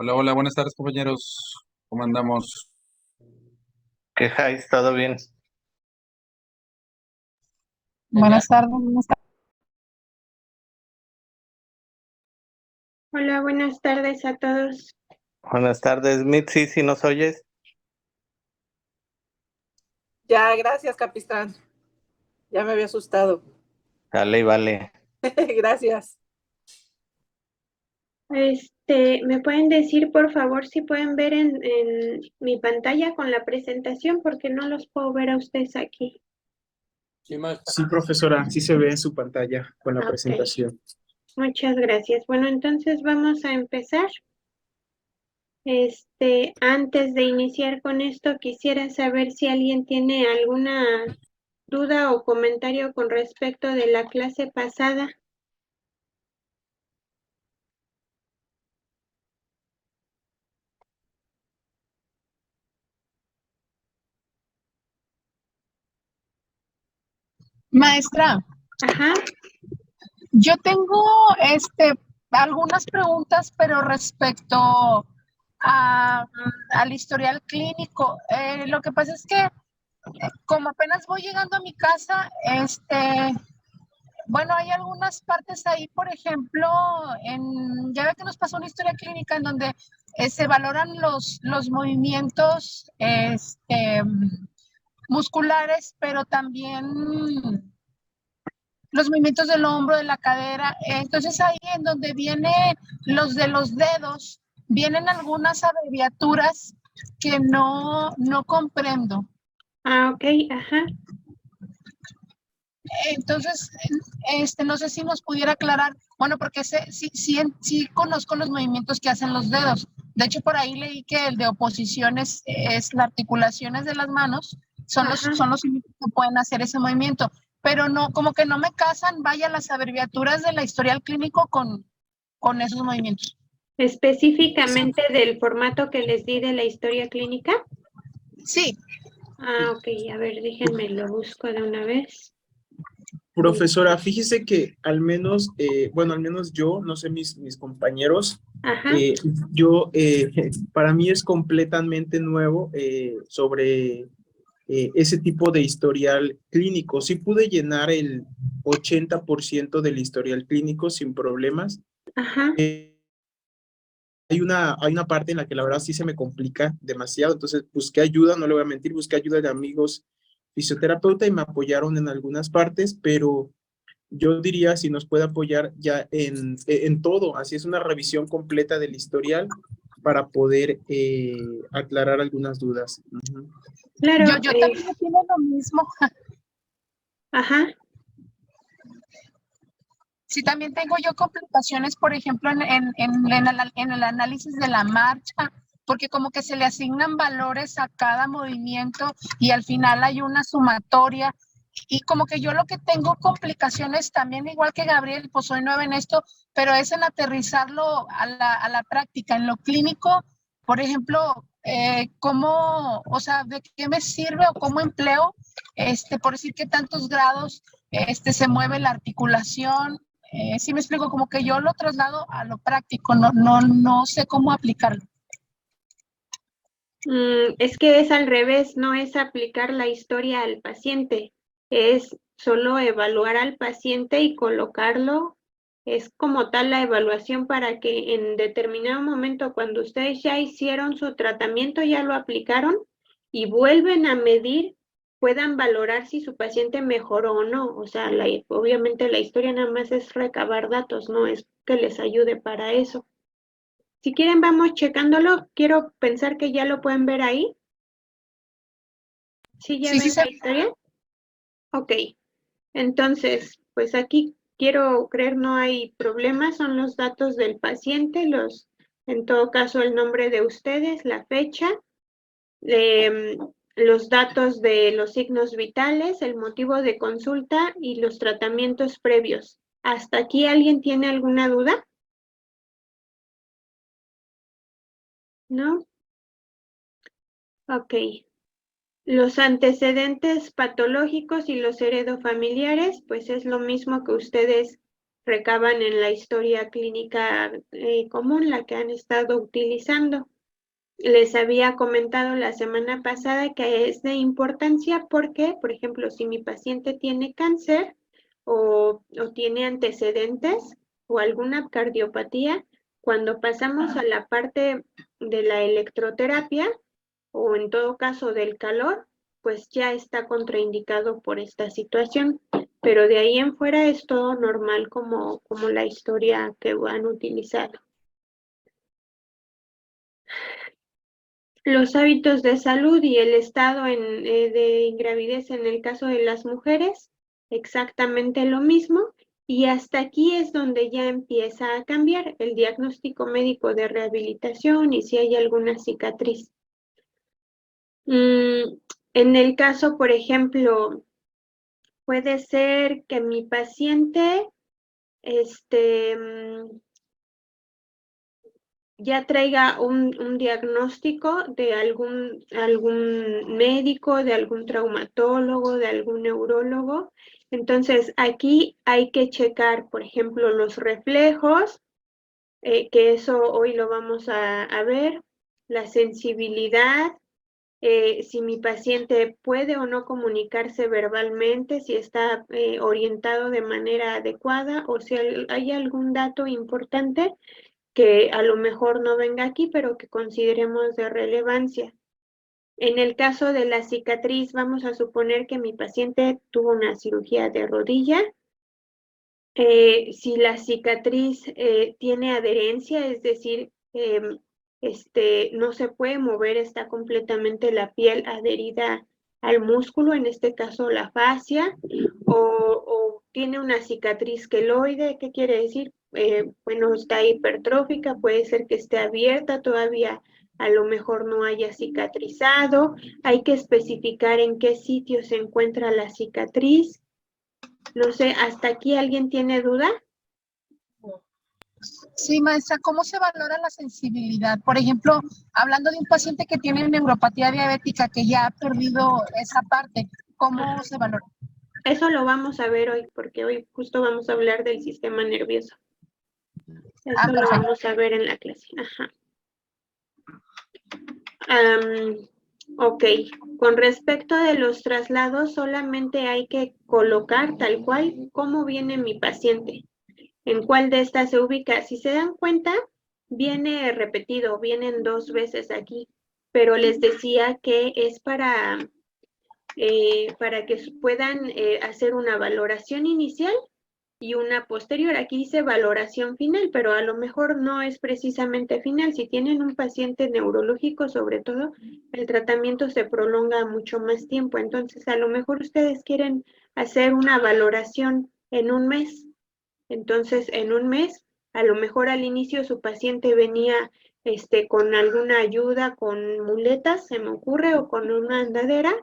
Hola, hola, buenas tardes, compañeros. ¿Cómo andamos? ¿Qué hay? ¿Todo bien? Buenas tardes, buenas tardes. Hola, buenas tardes a todos. Buenas tardes, Mitzi, si nos oyes. Ya, gracias, Capistán. Ya me había asustado. Dale y vale. Gracias. ¿Me pueden decir, por favor, si pueden ver en mi pantalla con la presentación? Porque no los puedo ver a ustedes aquí. Sí, profesora, sí se ve en su pantalla con la Ok, presentación. muchas gracias. Bueno, entonces vamos a empezar. Antes de iniciar con esto, quisiera saber si alguien tiene alguna duda o comentario con respecto de la clase pasada. Maestra, Ajá, yo tengo algunas preguntas, pero respecto al historial clínico. Lo que pasa es que como apenas voy llegando a mi casa, bueno, hay algunas partes ahí, por ejemplo, ya ve que nos pasó una historia clínica en donde se valoran los movimientos musculares, pero también los movimientos del hombro, de la cadera. Entonces ahí en donde vienen los de los dedos, vienen algunas abreviaturas que no comprendo. ok, ajá. Entonces, no sé si nos pudiera aclarar, bueno, porque sí conozco los movimientos que hacen los dedos. De hecho, por ahí leí que el de oposición es las articulaciones de las manos, Ajá. son los únicos que pueden hacer ese movimiento, pero no, como que no me casan, vaya, las abreviaturas de la historial clínico con esos movimientos. Específicamente del formato que les di de la historia clínica. Sí, Ok, a ver, déjenme lo busco de una vez. Profesora, fíjese que al menos, bueno, al menos yo, no sé, mis compañeros, Ajá, eh, yo, para mí es completamente nuevo sobre ese tipo de historial clínico. Sí pude llenar el 80% del historial clínico sin problemas. ajá. Hay una parte en la que la verdad sí se me complica demasiado, entonces busqué ayuda, no le voy a mentir, busqué ayuda de amigos fisioterapeuta y me apoyaron en algunas partes, pero yo diría si nos puede apoyar ya en todo, así es una revisión completa del historial para poder aclarar algunas dudas. Ujú. Claro, yo también opino lo mismo. ajá. Sí, también tengo yo complicaciones, por ejemplo, en el análisis de la marcha, porque como que se le asignan valores a cada movimiento y al final hay una sumatoria. Y como que yo lo que tengo complicaciones también, igual que Gabriel, pues soy nueva en esto, pero es en aterrizarlo a la práctica, en lo clínico, por ejemplo, cómo, o sea, de qué me sirve o cómo empleo, por decir que tantos grados se mueve la articulación. Sí me explico, como que yo lo traslado a lo práctico, no sé cómo aplicarlo. Es que es al revés, no es aplicar la historia al paciente, es solo evaluar al paciente y colocarlo. Es como tal la evaluación para que en determinado momento, cuando ustedes ya hicieron su tratamiento, ya lo aplicaron y vuelven a medir, puedan valorar si su paciente mejoró o no. O sea, obviamente la historia nada más es recabar datos, no es que les ayude para eso. Si quieren, vamos checándolo. Quiero pensar que ya lo pueden ver ahí. ¿Sí ya Sí, sí, ven la historia? Ok. Entonces, pues aquí quiero creer no hay problema. Son los datos del paciente, en todo caso, el nombre de ustedes, la fecha, los datos de los signos vitales, el motivo de consulta y los tratamientos previos. ¿Hasta aquí alguien tiene alguna duda? ¿No? Ok. Los antecedentes patológicos y los heredofamiliares, pues es lo mismo que ustedes recaban en la historia clínica común, la que han estado utilizando. Les había comentado la semana pasada que es de importancia porque, por ejemplo, si mi paciente tiene cáncer o tiene antecedentes o alguna cardiopatía, cuando pasamos a la parte de la electroterapia o en todo caso del calor, pues ya está contraindicado por esta situación. Pero de ahí en fuera es todo normal como la historia que han utilizado. Los hábitos de salud y el estado de ingravidez en el caso de las mujeres, exactamente lo mismo. Y hasta aquí es donde ya empieza a cambiar el diagnóstico médico de rehabilitación y si hay alguna cicatriz. En el caso, por ejemplo, puede ser que mi paciente ya traiga un diagnóstico de algún médico, de algún traumatólogo, de algún neurólogo. Entonces, aquí hay que checar, por ejemplo, los reflejos, que eso hoy lo vamos a ver, la sensibilidad, si mi paciente puede o no comunicarse verbalmente, si está orientado de manera adecuada o si hay algún dato importante que a lo mejor no venga aquí, pero que consideremos de relevancia. En el caso de la cicatriz, vamos a suponer que mi paciente tuvo una cirugía de rodilla. Si la cicatriz tiene adherencia, es decir, no se puede mover, está completamente la piel adherida al músculo, en este caso la fascia, o tiene una cicatriz queloide, ¿qué quiere decir? Bueno, está hipertrófica, puede ser que esté abierta, todavía a lo mejor no haya cicatrizado, hay que especificar en qué sitio se encuentra la cicatriz. No sé, ¿hasta aquí alguien tiene duda? Sí, maestra, ¿cómo se valora la sensibilidad? Por ejemplo, hablando de un paciente que tiene neuropatía diabética que ya ha perdido esa parte, ¿cómo se valora? Eso lo vamos a ver hoy, porque hoy justo vamos a hablar del sistema nervioso. Eso lo vamos a ver en la clase. Ajá. Ok, con respecto de los traslados, solamente hay que colocar tal cual cómo viene mi paciente, en cuál de estas se ubica. Si se dan cuenta, viene repetido, vienen 2 veces aquí, pero les decía que es para que puedan hacer una valoración inicial y una posterior. Aquí dice valoración final, pero a lo mejor no es precisamente final. Si tienen un paciente neurológico, sobre todo, el tratamiento se prolonga mucho más tiempo. Entonces, a lo mejor ustedes quieren hacer una valoración en un mes. Entonces, en un mes, a lo mejor al inicio su paciente venía con alguna ayuda, con muletas, se me ocurre, o con una andadera,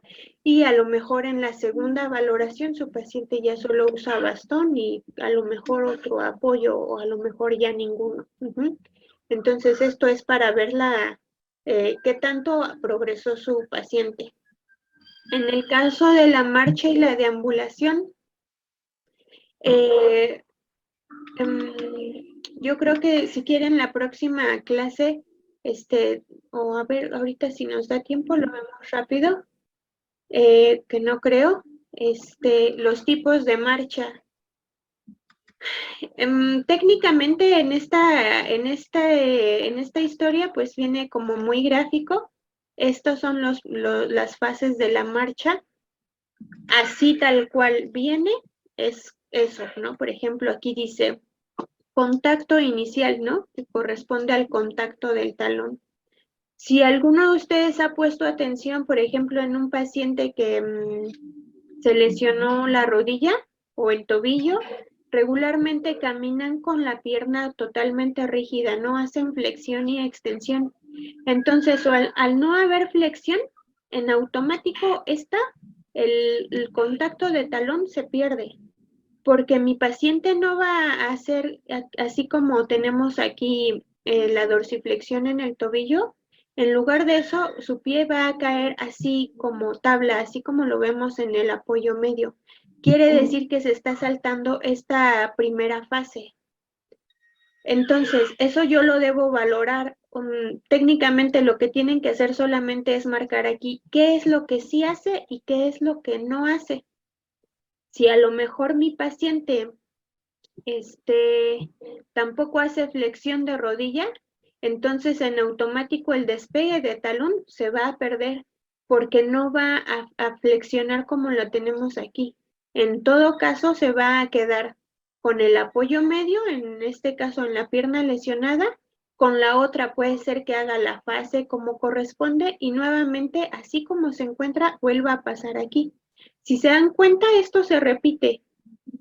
y a lo mejor en la segunda valoración su paciente ya solo usa bastón y a lo mejor otro apoyo, o a lo mejor ya ninguno. Entonces, esto es para ver qué tanto progresó su paciente. En el caso de la marcha y la deambulación, yo creo que si quieren la próxima clase, o a ver, ahorita si nos da tiempo, lo vemos rápido, que no creo, los tipos de marcha. Técnicamente en esta historia pues viene como muy gráfico. Estos son las fases de la marcha. Así tal cual viene, es eso, ¿no? Por ejemplo, aquí dice contacto inicial, ¿no? Que corresponde al contacto del talón. Si alguno de ustedes ha puesto atención, por ejemplo, en un paciente que se lesionó la rodilla o el tobillo, regularmente caminan con la pierna totalmente rígida, no hacen flexión y extensión. Entonces, al no haber flexión, en automático el contacto de talón se pierde, porque mi paciente no va a hacer así como tenemos aquí la dorsiflexión en el tobillo. En lugar de eso, su pie va a caer así como tabla, así como lo vemos en el apoyo medio. quiere decir que se está saltando esta primera fase. Entonces, eso yo lo debo valorar. Técnicamente lo que tienen que hacer solamente es marcar aquí qué es lo que sí hace y qué es lo que no hace. Si a lo mejor mi paciente tampoco hace flexión de rodilla, entonces en automático el despegue de talón se va a perder porque no va a flexionar como lo tenemos aquí. En todo caso se va a quedar con el apoyo medio, en este caso en la pierna lesionada, con la otra puede ser que haga la fase como corresponde y nuevamente así como se encuentra vuelva a pasar aquí. Si se dan cuenta, esto se repite.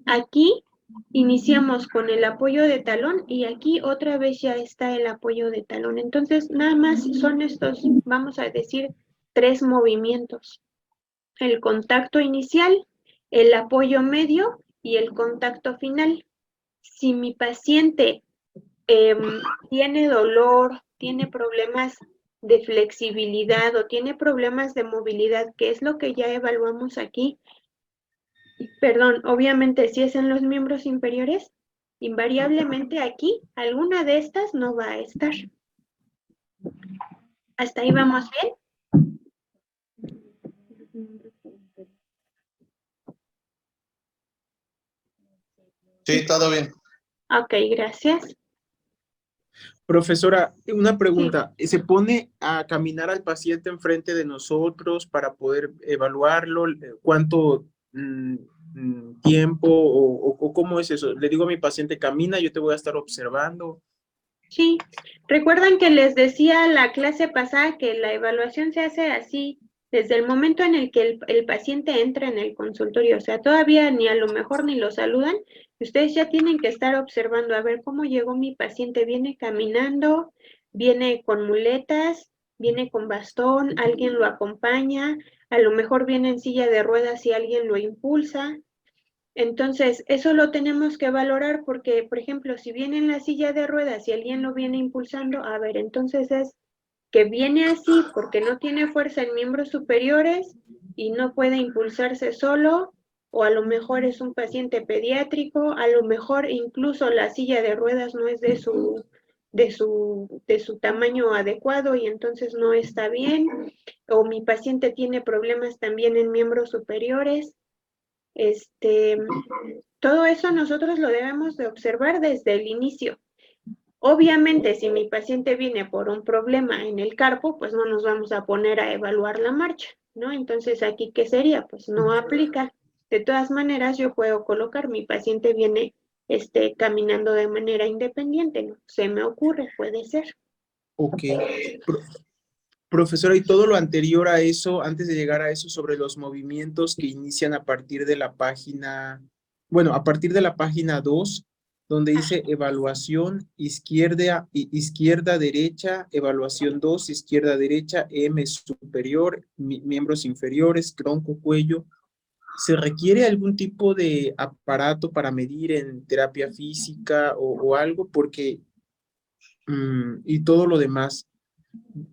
Aquí iniciamos con el apoyo de talón y aquí otra vez ya está el apoyo de talón. Entonces, nada más son estos, vamos a decir, 3 movimientos. El contacto inicial, el apoyo medio y el contacto final. Si mi paciente tiene dolor, tiene problemas de flexibilidad o tiene problemas de movilidad, que es lo que ya evaluamos aquí, perdón, obviamente si es en los miembros inferiores, invariablemente aquí alguna de estas no va a estar. ¿Hasta ahí vamos bien? Sí, todo bien. Ok, gracias. Profesora, una pregunta. ¿Se pone a caminar al paciente enfrente de nosotros para poder evaluarlo? ¿Cuánto tiempo o cómo es eso? Le digo a mi paciente, camina, yo te voy a estar observando. Sí, recuerdan que les decía la clase pasada que la evaluación se hace así, desde el momento en el que el paciente entra en el consultorio, o sea, todavía ni a lo mejor ni lo saludan, ustedes ya tienen que estar observando a ver cómo llegó mi paciente, viene caminando, viene con muletas, viene con bastón, alguien lo acompaña, a lo mejor viene en silla de ruedas y alguien lo impulsa. Entonces, eso lo tenemos que valorar porque, por ejemplo, si viene en la silla de ruedas y alguien lo viene impulsando, a ver, entonces es que viene así porque no tiene fuerza en miembros superiores y no puede impulsarse solo, o a lo mejor es un paciente pediátrico, a lo mejor incluso la silla de ruedas no es de su tamaño adecuado y entonces no está bien, o mi paciente tiene problemas también en miembros superiores. Todo eso nosotros lo debemos de observar desde el inicio. Obviamente, si mi paciente viene por un problema en el carpo, pues no nos vamos a poner a evaluar la marcha, ¿no? Entonces, ¿aquí qué sería? Pues no aplica. De todas maneras, yo puedo colocar, mi paciente viene caminando de manera independiente, ¿no? Se me ocurre, puede ser. Ok. Profesora, y todo lo anterior a eso, antes de llegar a eso, sobre los movimientos que inician a partir de la página, bueno, a partir de la página 2, donde dice evaluación izquierda, derecha, evaluación 2, izquierda, derecha, M superior, miembros inferiores, tronco, cuello. ¿Se requiere algún tipo de aparato para medir en terapia física o algo? Porque, y todo lo demás.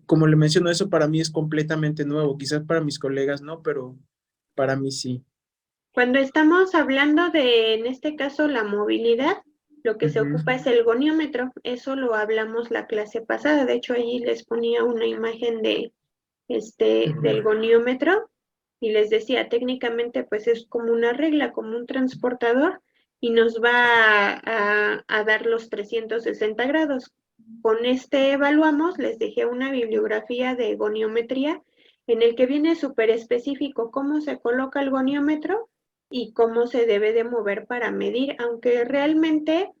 Como le menciono, eso para mí es completamente nuevo. Quizás para mis colegas no, pero para mí sí. Cuando estamos hablando de, en este caso, la movilidad, lo que se ocupa es el goniómetro. Eso lo hablamos la clase pasada. De hecho, allí les ponía una imagen de, del goniómetro y les decía, técnicamente, pues es como una regla, como un transportador y nos va a dar los 360 grados. Con evaluamos, les dejé una bibliografía de goniometría en el que viene súper específico cómo se coloca el goniómetro y cómo se debe de mover para medir, aunque realmente,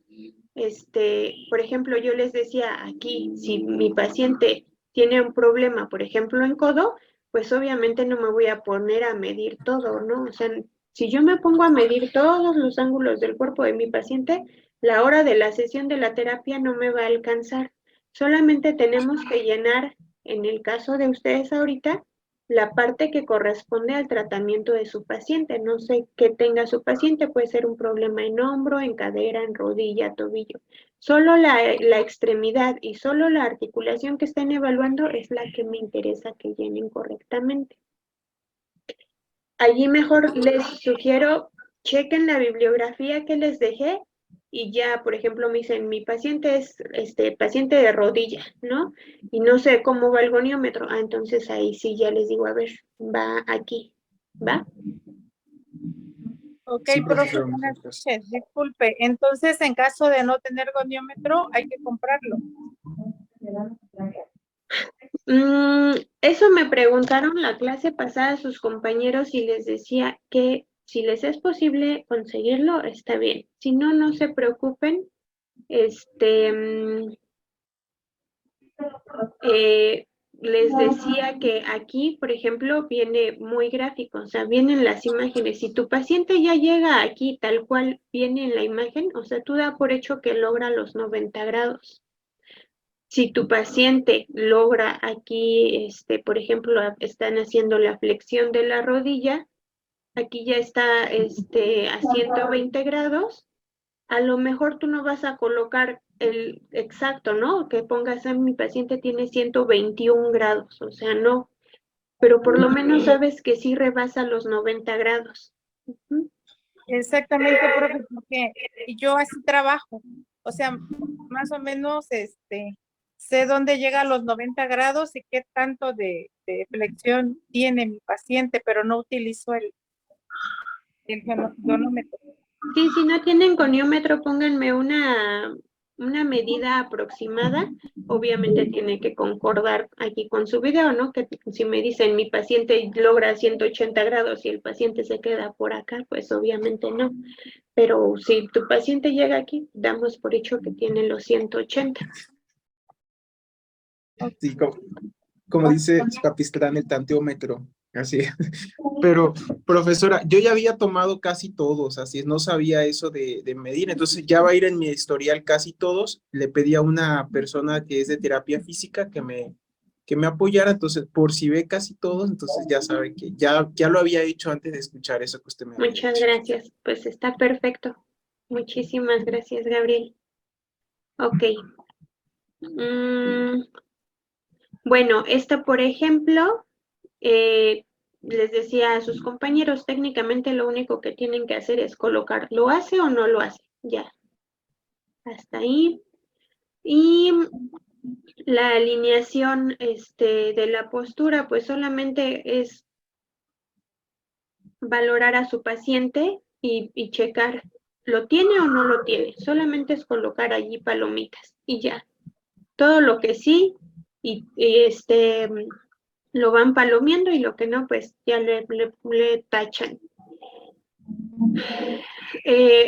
por ejemplo, yo les decía aquí, si mi paciente tiene un problema, por ejemplo, en codo, pues obviamente no me voy a poner a medir todo, ¿no? O sea, si yo me pongo a medir todos los ángulos del cuerpo de mi paciente, la hora de la sesión de la terapia no me va a alcanzar. Solamente tenemos que llenar, en el caso de ustedes ahorita, la parte que corresponde al tratamiento de su paciente. No sé qué tenga su paciente, puede ser un problema en hombro, en cadera, en rodilla, tobillo. Solo la extremidad y solo la articulación que estén evaluando es la que me interesa que llenen correctamente. Allí mejor les sugiero chequen la bibliografía que les dejé y ya, por ejemplo, me dicen, mi paciente es paciente de rodilla, ¿no? Y no sé cómo va el goniómetro. Ah, entonces ahí sí ya les digo, a ver, va aquí, ¿va? Ok, Sí, profe, profesora, buenas muchas gracias. noches. Disculpe, entonces en caso de no tener goniómetro hay que comprarlo. Eso me preguntaron la clase pasada sus compañeros y les decía que si les es posible conseguirlo, está bien. Si no, no se preocupen. Les decía que aquí, por ejemplo, viene muy gráfico, o sea, vienen las imágenes. Si tu paciente ya llega aquí tal cual viene en la imagen, o sea, tú da por hecho que logra los 90 grados. Si tu paciente logra aquí, por ejemplo, están haciendo la flexión de la rodilla, aquí ya está a 120 grados, a lo mejor tú no vas a colocar el exacto, ¿no? Que pongas mi paciente tiene 121 grados, o sea, no, pero por lo menos sabes que sí rebasa los 90 grados. Ujú. Exactamente, profe, porque yo así trabajo. O sea, más o menos sé dónde llega a los 90 grados y qué tanto de flexión tiene mi paciente, pero no utilizo el gonómetro. Sí, si no tienen goniómetro, pónganme una medida aproximada. Obviamente tiene que concordar aquí con su video, ¿no? Que si me dicen mi paciente logra 180 grados y el paciente se queda por acá, pues obviamente no. Pero si tu paciente llega aquí, damos por hecho que tiene los 180. Sí, como dice Capistrán, el tanteómetro, así. Pero, profesora, yo ya había tomado casi todos, así es, no sabía eso de medir, entonces ya va a ir en mi historial casi todos. Le pedí a una persona que es de terapia física que me apoyara, entonces por si ve casi todos, entonces ya sabe que ya lo había hecho antes de escuchar eso que usted me había Muchas dicho. gracias, pues está perfecto. Muchísimas gracias, Gabriel. Ok. Bueno, esto, por ejemplo, les decía a sus compañeros, técnicamente lo único que tienen que hacer es colocar, ¿lo hace o no lo hace? Ya, hasta ahí. Y la alineación de la postura, pues solamente es valorar a su paciente y checar, ¿lo tiene o no lo tiene? Solamente es colocar allí palomitas y ya. Todo lo que sí y lo van palomeando y lo que no, pues ya le tachan.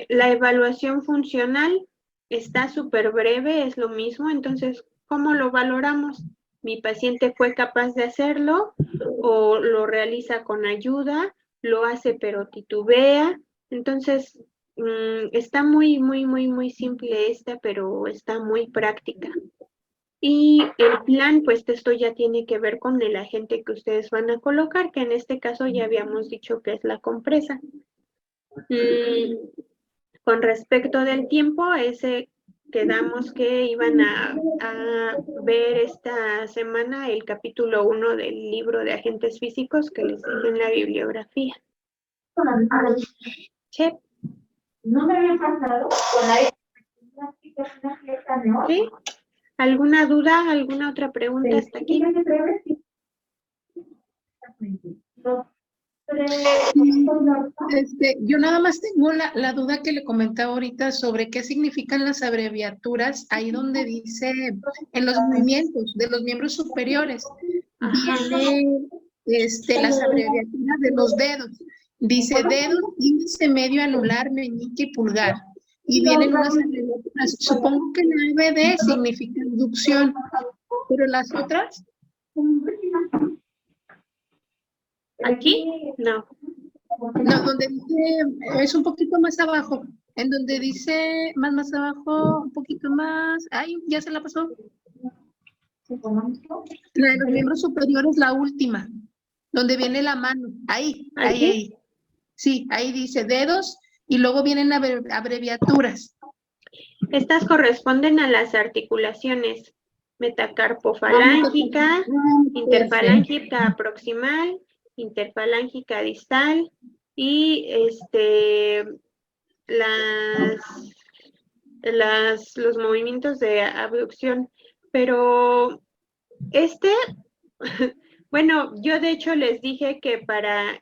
La evaluación funcional está súper breve, es lo mismo, entonces, ¿cómo lo valoramos? ¿Mi paciente fue capaz de hacerlo o lo realiza con ayuda? ¿Lo hace pero titubea? Entonces, está muy, muy, muy, muy simple esta, pero está muy práctica. Y el plan, pues esto ya tiene que ver con el agente que ustedes van a colocar, que en este caso ya habíamos dicho que es la compresa. Con respecto del tiempo, quedamos que iban a ver esta semana el capítulo 1 del libro de agentes físicos que les dejé en la bibliografía. Sí. No me había pasado con la ¿Sí? ¿Alguna duda? ¿Alguna otra pregunta hasta aquí? Yo nada más tengo la duda que le comentaba ahorita sobre qué significan las abreviaturas, ahí donde dice en los movimientos de los miembros superiores, viene las abreviaturas de los dedos, dice dedos, índice, medio, anular, meñique y pulgar, y vienen unas abreviaturas, supongo que la ABD significa inducción, pero las otras... ¿Aquí? No. No, donde dice, es un poquito más abajo, en donde dice, más abajo, un poquito más, ay, ya se la pasó. La de los miembros superiores, la última, donde viene la mano, ahí. Sí, ahí dice dedos y luego vienen abreviaturas. Estas corresponden a las articulaciones metacarpofalángica, interfalángica proximal, interfalángica distal, y los movimientos de abducción, pero bueno, yo de hecho les dije que para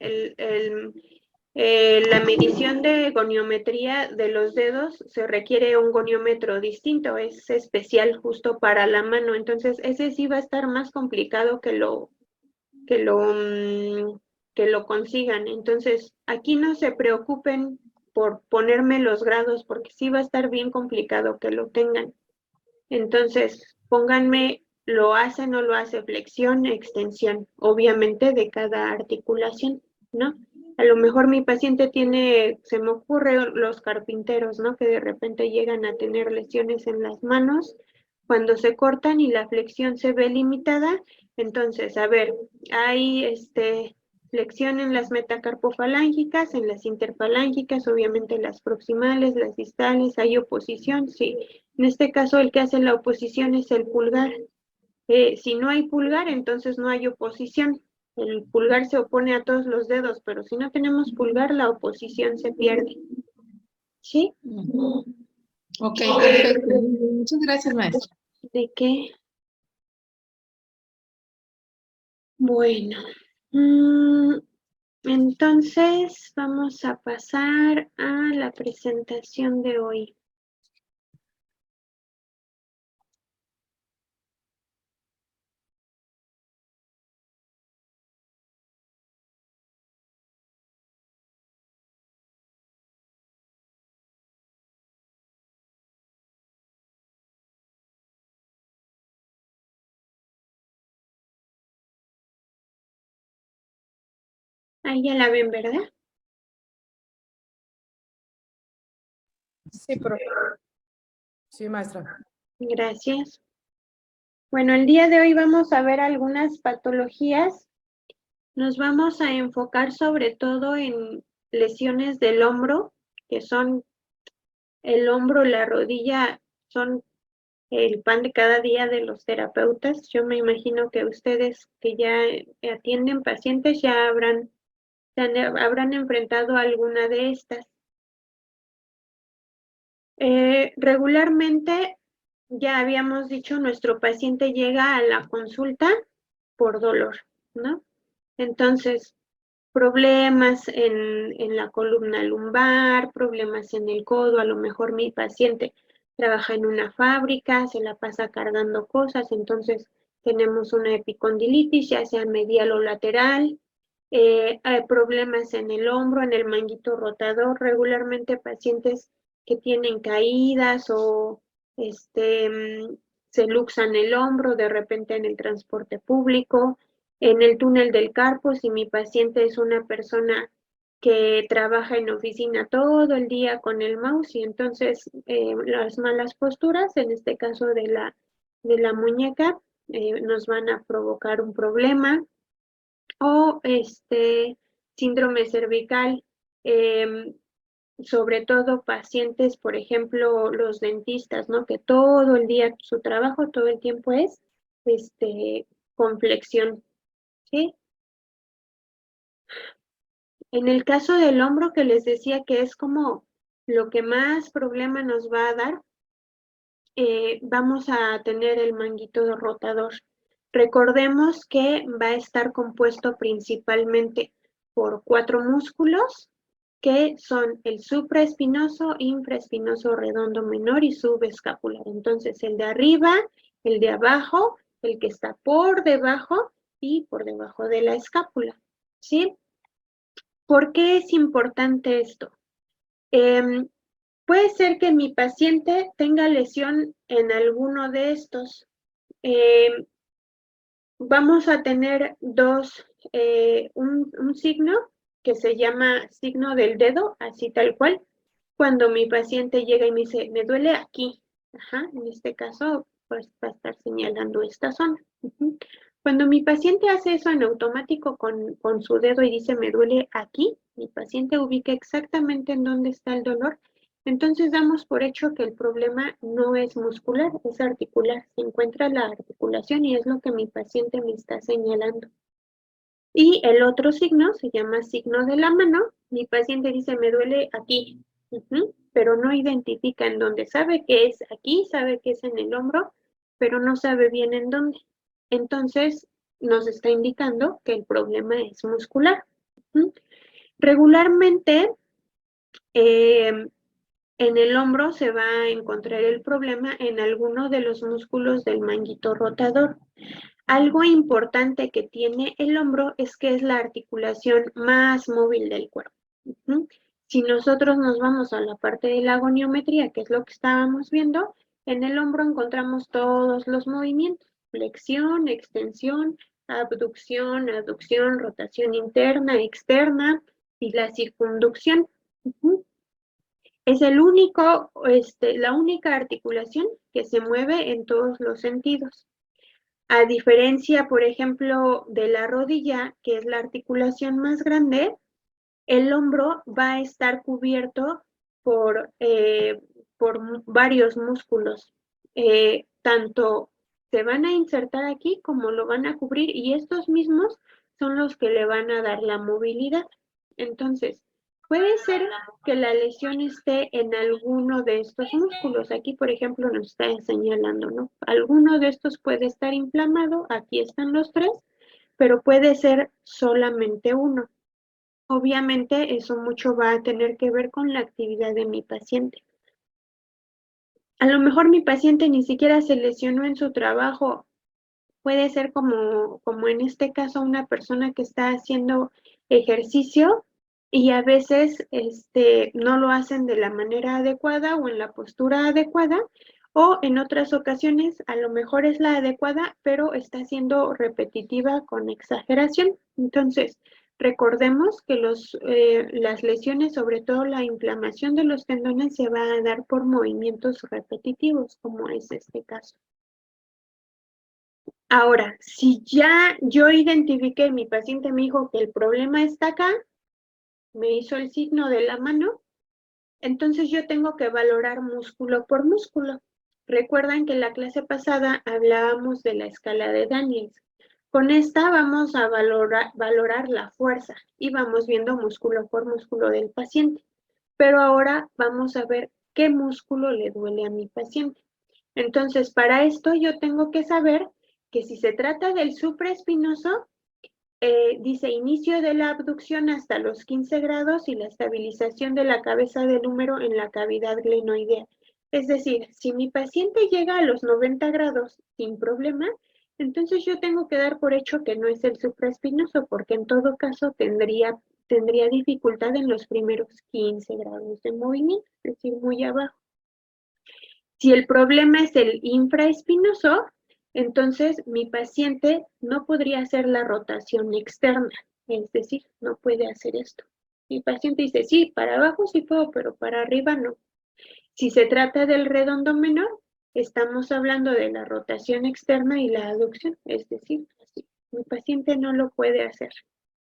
la medición de goniometría de los dedos se requiere un goniómetro distinto, es especial justo para la mano, entonces ese sí va a estar más complicado que lo consigan. Entonces, aquí no se preocupen por ponerme los grados, porque sí va a estar bien complicado que lo tengan. Entonces, pónganme lo hace o no lo hace, flexión, extensión, obviamente de cada articulación, ¿no? A lo mejor mi paciente tiene, se me ocurre los carpinteros, ¿no? Que de repente llegan a tener lesiones en las manos cuando se cortan y la flexión se ve limitada. Entonces, a ver, hay flexión en las metacarpofalángicas, en las interfalángicas, obviamente las proximales, las distales, hay oposición, sí. En este caso, el que hace la oposición es el pulgar. Si no hay pulgar, entonces no hay oposición. El pulgar se opone a todos los dedos, pero si no tenemos pulgar, la oposición se pierde. ¿Sí? Ok, perfecto. Muchas gracias, maestra. ¿De qué? Bueno. Entonces, vamos a pasar a la presentación de hoy. Ahí ya la ven, ¿verdad? Sí, profe. Sí, maestra. Gracias. Bueno, el día de hoy vamos a ver algunas patologías. Nos vamos a enfocar sobre todo en lesiones del hombro, que son el hombro, la rodilla, son el pan de cada día de los terapeutas. Yo me imagino que ustedes que ya atienden pacientes ya habrán enfrentado alguna de estas. Regularmente, ya habíamos dicho, nuestro paciente llega a la consulta por dolor, ¿no? Entonces, problemas en la columna lumbar, problemas en el codo, a lo mejor mi paciente trabaja en una fábrica, se la pasa cargando cosas, entonces tenemos una epicondilitis, ya sea medial o lateral. Hay problemas en el hombro, en el manguito rotador, regularmente pacientes que tienen caídas o se luxan el hombro de repente en el transporte público, en el túnel del carpo, si mi paciente es una persona que trabaja en oficina todo el día con el mouse y entonces las malas posturas, en este caso de la muñeca, nos van a provocar un problema. O síndrome cervical, sobre todo pacientes, por ejemplo, los dentistas, ¿no? Que todo el día, su trabajo todo el tiempo es con flexión, ¿sí? En el caso del hombro que les decía que es como lo que más problema nos va a dar, vamos a tener el manguito rotador. Recordemos que va a estar compuesto principalmente por 4 músculos, que son el supraespinoso, infraespinoso redondo menor y subescapular. Entonces, el de arriba, el de abajo, el que está por debajo y por debajo de la escápula, ¿sí? ¿Por qué es importante esto? Puede ser que mi paciente tenga lesión en alguno de estos. Vamos a tener un signo que se llama signo del dedo, así tal cual. Cuando mi paciente llega y me dice, me duele aquí. Ajá, en este caso, pues va a estar señalando esta zona. Cuando mi paciente hace eso en automático con su dedo y dice, me duele aquí, mi paciente ubica exactamente en dónde está el dolor. Entonces damos por hecho que el problema no es muscular, es articular. Se encuentra la articulación y es lo que mi paciente me está señalando. Y el otro signo se llama signo de la mano, Mi paciente dice, me duele aquí, pero no identifica en dónde. Sabe que es aquí, sabe que es en el hombro, pero no sabe bien en dónde. Entonces, nos está indicando que el problema es muscular. Regularmente, en el hombro se va a encontrar el problema en alguno de los músculos del manguito rotador. Algo importante que tiene el hombro es que es la articulación más móvil del cuerpo. Si nosotros nos vamos a la parte de la goniometría, que es lo que estábamos viendo, en el hombro encontramos todos los movimientos: flexión, extensión, abducción, aducción, rotación interna, externa y la circunducción. Es el único, la única articulación que se mueve en todos los sentidos. A diferencia, por ejemplo, de la rodilla, que es la articulación más grande, el hombro va a estar cubierto por varios músculos. Tanto se van a insertar aquí como lo van a cubrir, y estos mismos son los que le van a dar la movilidad. Entonces, puede ser que la lesión esté en alguno de estos músculos. Aquí, por ejemplo, nos está señalando, ¿no? Alguno de estos puede estar inflamado, aquí están los 3, pero puede ser solamente uno. Obviamente, eso mucho va a tener que ver con la actividad de mi paciente. A lo mejor mi paciente ni siquiera se lesionó en su trabajo. Puede ser como en este caso una persona que está haciendo ejercicio y a veces no lo hacen de la manera adecuada o en la postura adecuada, o en otras ocasiones a lo mejor es la adecuada, pero está siendo repetitiva con exageración. Entonces, recordemos que las lesiones, sobre todo la inflamación de los tendones, se va a dar por movimientos repetitivos, como es este caso. Ahora, si ya yo identifiqué, mi paciente me dijo que el problema está acá, me hizo el signo de la mano, entonces yo tengo que valorar músculo por músculo. Recuerdan que en la clase pasada hablábamos de la escala de Daniels. Con esta vamos a valorar la fuerza y vamos viendo músculo por músculo del paciente. Pero ahora vamos a ver qué músculo le duele a mi paciente. Entonces, para esto yo tengo que saber que si se trata del supraespinoso, dice inicio de la abducción hasta los 15 grados y la estabilización de la cabeza del húmero en la cavidad glenoidea. Es decir, si mi paciente llega a los 90 grados sin problema, entonces yo tengo que dar por hecho que no es el supraespinoso, porque en todo caso tendría dificultad en los primeros 15 grados de movimiento, es decir, muy abajo. Si el problema es el infraespinoso, entonces mi paciente no podría hacer la rotación externa, es decir, no puede hacer esto. Mi paciente dice, sí, para abajo sí puedo, pero para arriba no. Si se trata del redondo menor, estamos hablando de la rotación externa y la aducción, es decir, así. Mi paciente no lo puede hacer.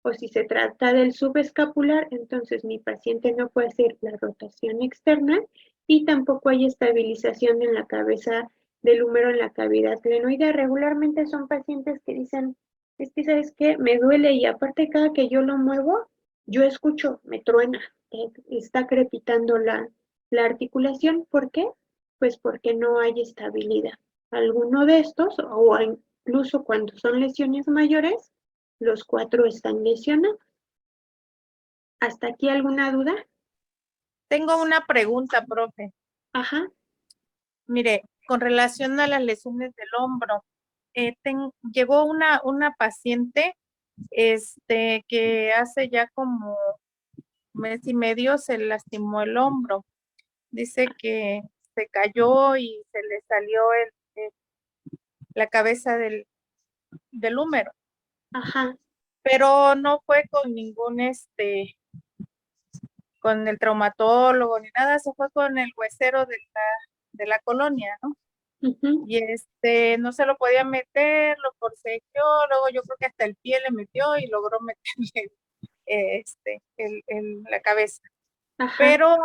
O si se trata del subescapular, entonces mi paciente no puede hacer la rotación externa y tampoco hay estabilización en la cabeza del húmero en la cavidad glenoidea. Regularmente son pacientes que dicen, es que ¿sabes qué? Me duele y aparte cada que yo lo muevo, yo escucho, me truena, está crepitando la articulación. ¿Por qué? Pues porque no hay estabilidad. Alguno de estos, o incluso cuando son lesiones mayores, los 4 están lesionados. ¿Hasta aquí alguna duda? Tengo una pregunta, profe. Ajá. Mire, con relación a las lesiones del hombro, llegó una paciente que hace ya como mes y medio se lastimó el hombro. Dice que se cayó y se le salió la cabeza del húmero. Ajá. Pero no fue con ningún con el traumatólogo ni nada, se fue con el huesero de la colonia, ¿no? Y no se lo podía meter, lo forcejeó, luego yo creo que hasta el pie le metió y logró meterle la cabeza. Ajá. Pero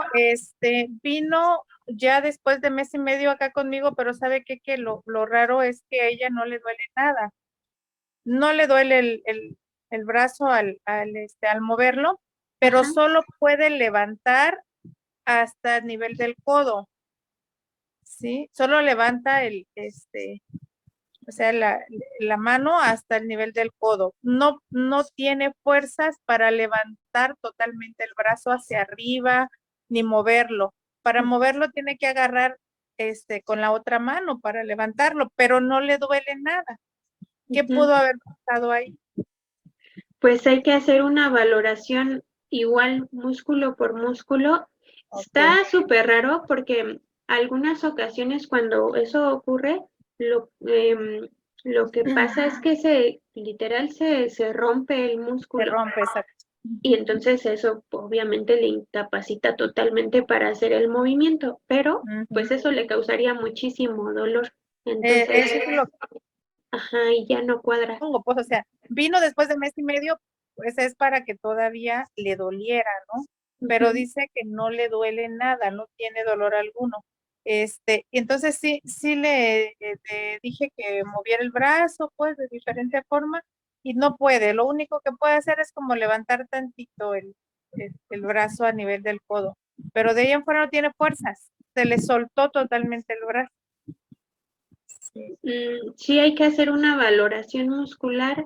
vino ya después de mes y medio acá conmigo, pero sabe que lo raro es que a ella no le duele nada. No le duele el brazo al moverlo, pero Ajá. solo puede levantar hasta el nivel del codo. ¿Sí? Solo levanta o sea, la mano hasta el nivel del codo. No tiene fuerzas para levantar totalmente el brazo hacia arriba, ni moverlo. Para moverlo tiene que agarrar con la otra mano para levantarlo, pero no le duele nada. ¿Qué Ujú. pudo haber pasado ahí? Pues hay que hacer una valoración igual músculo por músculo. Está súper raro porque algunas ocasiones cuando eso ocurre, lo que pasa es que literal se rompe el Se músculo rompe esa. y entonces eso obviamente le incapacita totalmente para hacer el movimiento, pero pues eso le causaría muchísimo dolor. Entonces, Eso es lo que ajá, y ya no cuadra. pongo, pues, o sea, vino después de mes y medio, pues es para que todavía le doliera, ¿no? Pero Ujú. dice que no le duele nada, no tiene dolor alguno. Y entonces sí le dije que moviera el brazo, pues, de diferente forma, y no puede. Lo único que puede hacer es como levantar tantito el brazo a nivel del codo. Pero de ahí en fuera no tiene fuerzas. Se le soltó totalmente el brazo. Sí hay que hacer una valoración muscular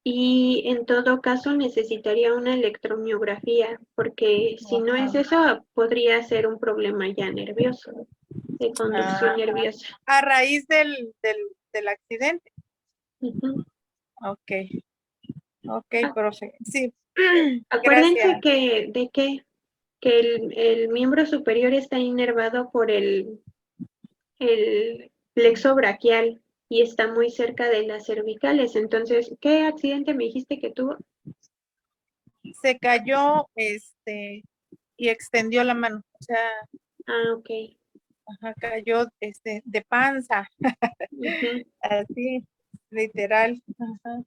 y en todo caso necesitaría una electromiografía, porque si no es eso, podría ser un problema ya nervioso, de conducción nerviosa. A raíz del accidente. Ujú. Ok, profe. Sí, Acuérdense gracias. que el miembro superior está inervado por el plexo braquial y está muy cerca de las cervicales. Entonces, ¿qué accidente me dijiste que tuvo? Se cayó, y extendió la mano. O sea, Ah, ok. ajá, cayó, de panza, Ujú. así, literal. Ajá.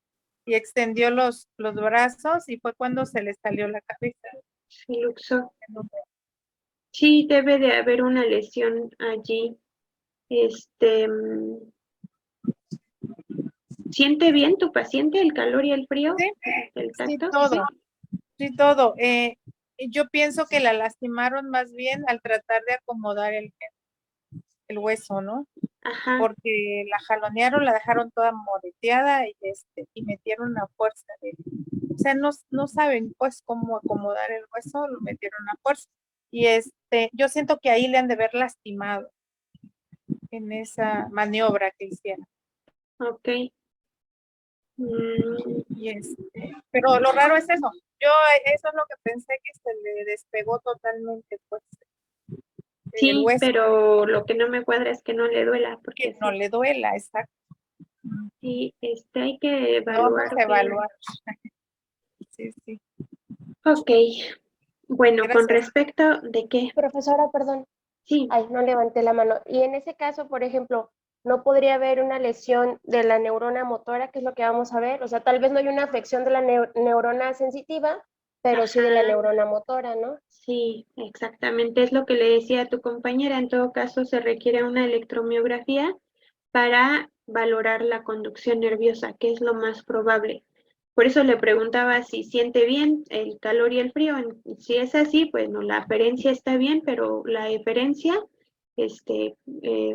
Y extendió los brazos y fue cuando se le salió la cabeza. Se luxó. Sí, debe de haber una lesión allí. ¿Siente bien tu paciente el calor y el frío? Sí, ¿El sí, tacto? todo. Sí, todo. Yo pienso que la lastimaron más bien al tratar de acomodar el hueso, ¿no? Ajá. Porque la jalonearon, la dejaron toda moreteada y metieron a fuerza. O sea, no saben pues cómo acomodar el hueso, lo metieron a fuerza. Y yo siento que ahí le han de haber lastimado en esa maniobra que hicieron. Ok. Pero lo raro es eso. Yo eso es lo que pensé, que se le despegó totalmente pues el Sí, hueso. pero lo que no me cuadra es que no le duela, porque Que no le duela, exacto. sí, hay que Lo vamos evaluar a bien. evaluar. Sí. Ok. Bueno, con Gracias. respecto de qué, Profesora, perdón, sí, ay, no levanté la mano. Y en ese caso, por ejemplo, no podría haber una lesión de la neurona motora, que es lo que vamos a ver. O sea, tal vez no hay una afección de la neurona sensitiva, pero sí de la ajá, neurona motora, ¿no? sí, exactamente, es lo que le decía a tu compañera. En todo caso, se requiere una electromiografía para valorar la conducción nerviosa, que es lo más probable. Por eso le preguntaba si siente bien el calor y el frío. Si es así, pues no, la aferencia está bien, pero la eferencia,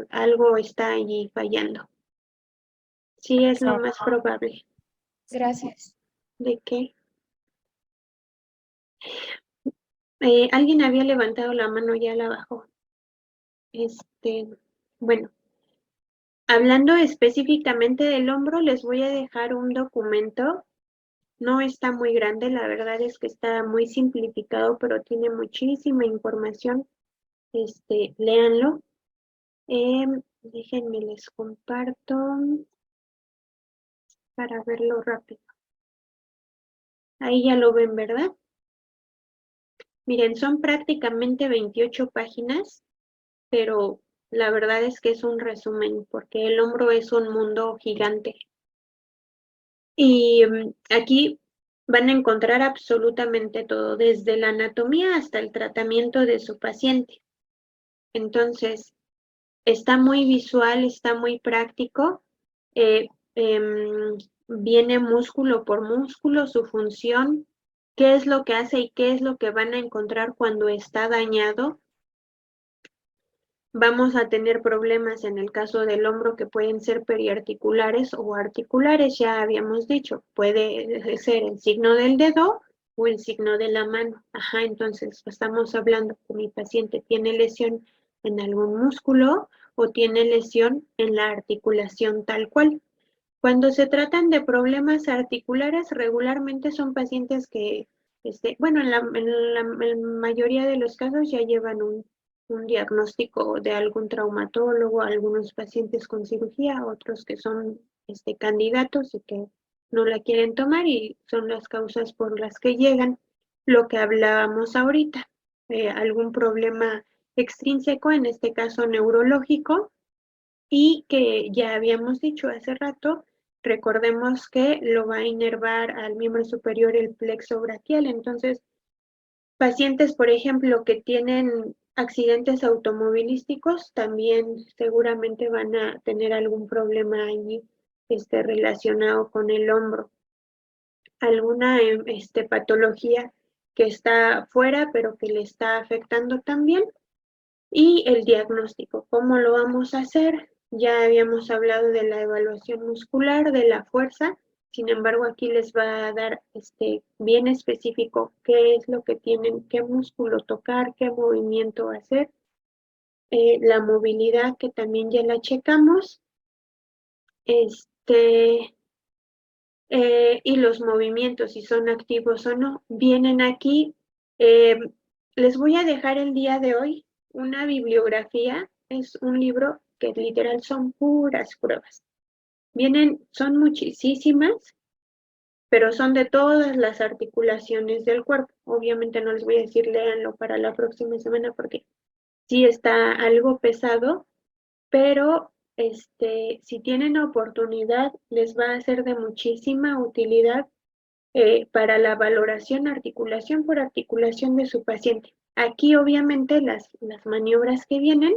algo está allí fallando. Sí, es lo más probable. Gracias. ¿De qué? Alguien había levantado la mano, ya la bajó. Bueno, hablando específicamente del hombro, les voy a dejar un documento. No está muy grande, la verdad es que está muy simplificado, pero tiene muchísima información. Léanlo. Déjenme les comparto para verlo rápido. Ahí ya lo ven, ¿verdad? Miren, son prácticamente 28 páginas, pero la verdad es que es un resumen, porque el hombro es un mundo gigante. Y aquí van a encontrar absolutamente todo, desde la anatomía hasta el tratamiento de su paciente. Entonces, está muy visual, está muy práctico. Viene músculo por músculo, su función, ¿Qué es lo que hace y qué es lo que van a encontrar cuando está dañado? Vamos a tener problemas en el caso del hombro que pueden ser periarticulares o articulares, ya habíamos dicho, puede ser el signo del dedo o el signo de la mano. Ajá, entonces estamos hablando que mi paciente tiene lesión en algún músculo o tiene lesión en la articulación tal cual. Cuando se tratan de problemas articulares, regularmente son pacientes que, bueno, en la mayoría de los casos ya llevan un diagnóstico de algún traumatólogo, algunos pacientes con cirugía, otros que son candidatos y que no la quieren tomar y son las causas por las que llegan. Lo que hablábamos ahorita, algún problema extrínseco, en este caso neurológico, y que ya habíamos dicho hace rato, recordemos que lo va a inervar al miembro superior el plexo braquial. Entonces, pacientes, por ejemplo, que tienen accidentes automovilísticos, también seguramente van a tener algún problema ahí relacionado con el hombro. Alguna patología que está fuera, pero que le está afectando también. Y el diagnóstico, ¿cómo lo vamos a hacer? Ya habíamos hablado de la evaluación muscular, de la fuerza, sin embargo aquí les va a dar bien específico qué es lo que tienen, qué músculo tocar, qué movimiento hacer. La movilidad, que también ya la checamos. Y los movimientos, si son activos o no, vienen aquí. Les voy a dejar el día de hoy una bibliografía, es un libro que literal son puras pruebas. Son muchísimas, pero son de todas las articulaciones del cuerpo. Obviamente no les voy a decir léanlo para la próxima semana porque sí está algo pesado, pero si tienen oportunidad, les va a ser de muchísima utilidad para la valoración articulación por articulación de su paciente. Aquí obviamente las maniobras que vienen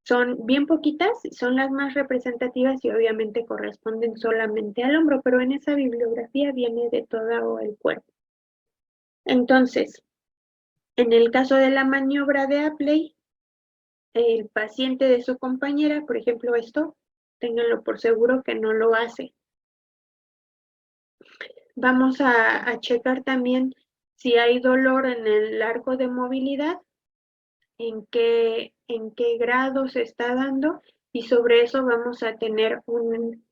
son bien poquitas, son las más representativas y obviamente corresponden solamente al hombro, pero en esa bibliografía viene de todo el cuerpo. Entonces, en el caso de la maniobra de Apley, el paciente de su compañera, por ejemplo esto, ténganlo por seguro que no lo hace. Vamos a checar también si hay dolor en el arco de movilidad, en qué grado se está dando, y sobre eso vamos a tener un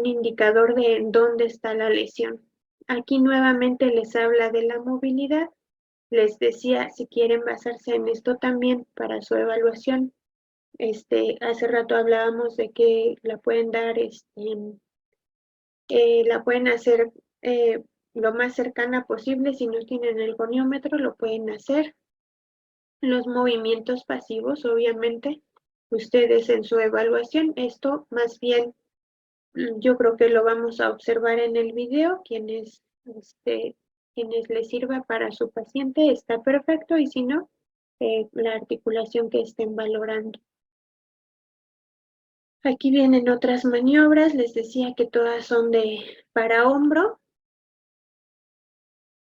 indicador de dónde está la lesión. Aquí nuevamente les habla de la movilidad. Les decía, si quieren basarse en esto también para su evaluación, hace rato hablábamos de que la pueden dar, la pueden hacer lo más cercana posible. Si no tienen el goniómetro, lo pueden hacer. Los movimientos pasivos, obviamente, ustedes en su evaluación, esto más bien yo creo que lo vamos a observar en el video. Quienes les sirva para su paciente está perfecto, y si no, la articulación que estén valorando. Aquí vienen otras maniobras, les decía que todas son para hombro.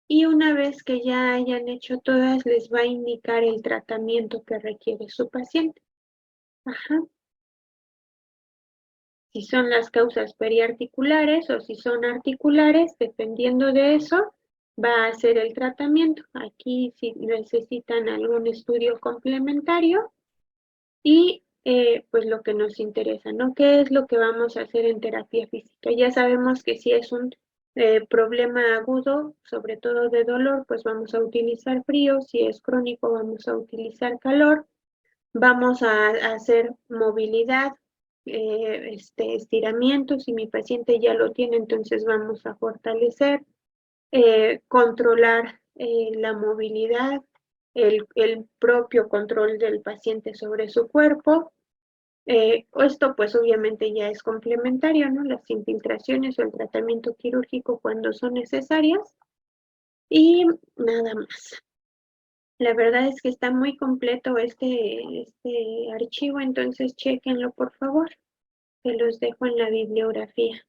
Y una vez que ya hayan hecho todas, les va a indicar el tratamiento que requiere su paciente. Ajá. Si son las causas periarticulares o si son articulares, dependiendo de eso, va a ser el tratamiento. Aquí si necesitan algún estudio complementario y pues lo que nos interesa, ¿no? ¿Qué es lo que vamos a hacer en terapia física? Ya sabemos que si es un problema agudo, sobre todo de dolor, pues vamos a utilizar frío. Si es crónico, vamos a utilizar calor. Vamos a hacer movilidad, estiramientos. Si mi paciente ya lo tiene, entonces vamos a fortalecer, controlar la movilidad, el propio control del paciente sobre su cuerpo. Esto pues obviamente ya es complementario, ¿no? Las infiltraciones o el tratamiento quirúrgico cuando son necesarias, y nada más. La verdad es que está muy completo este archivo, entonces chéquenlo por favor. Se los dejo en la bibliografía.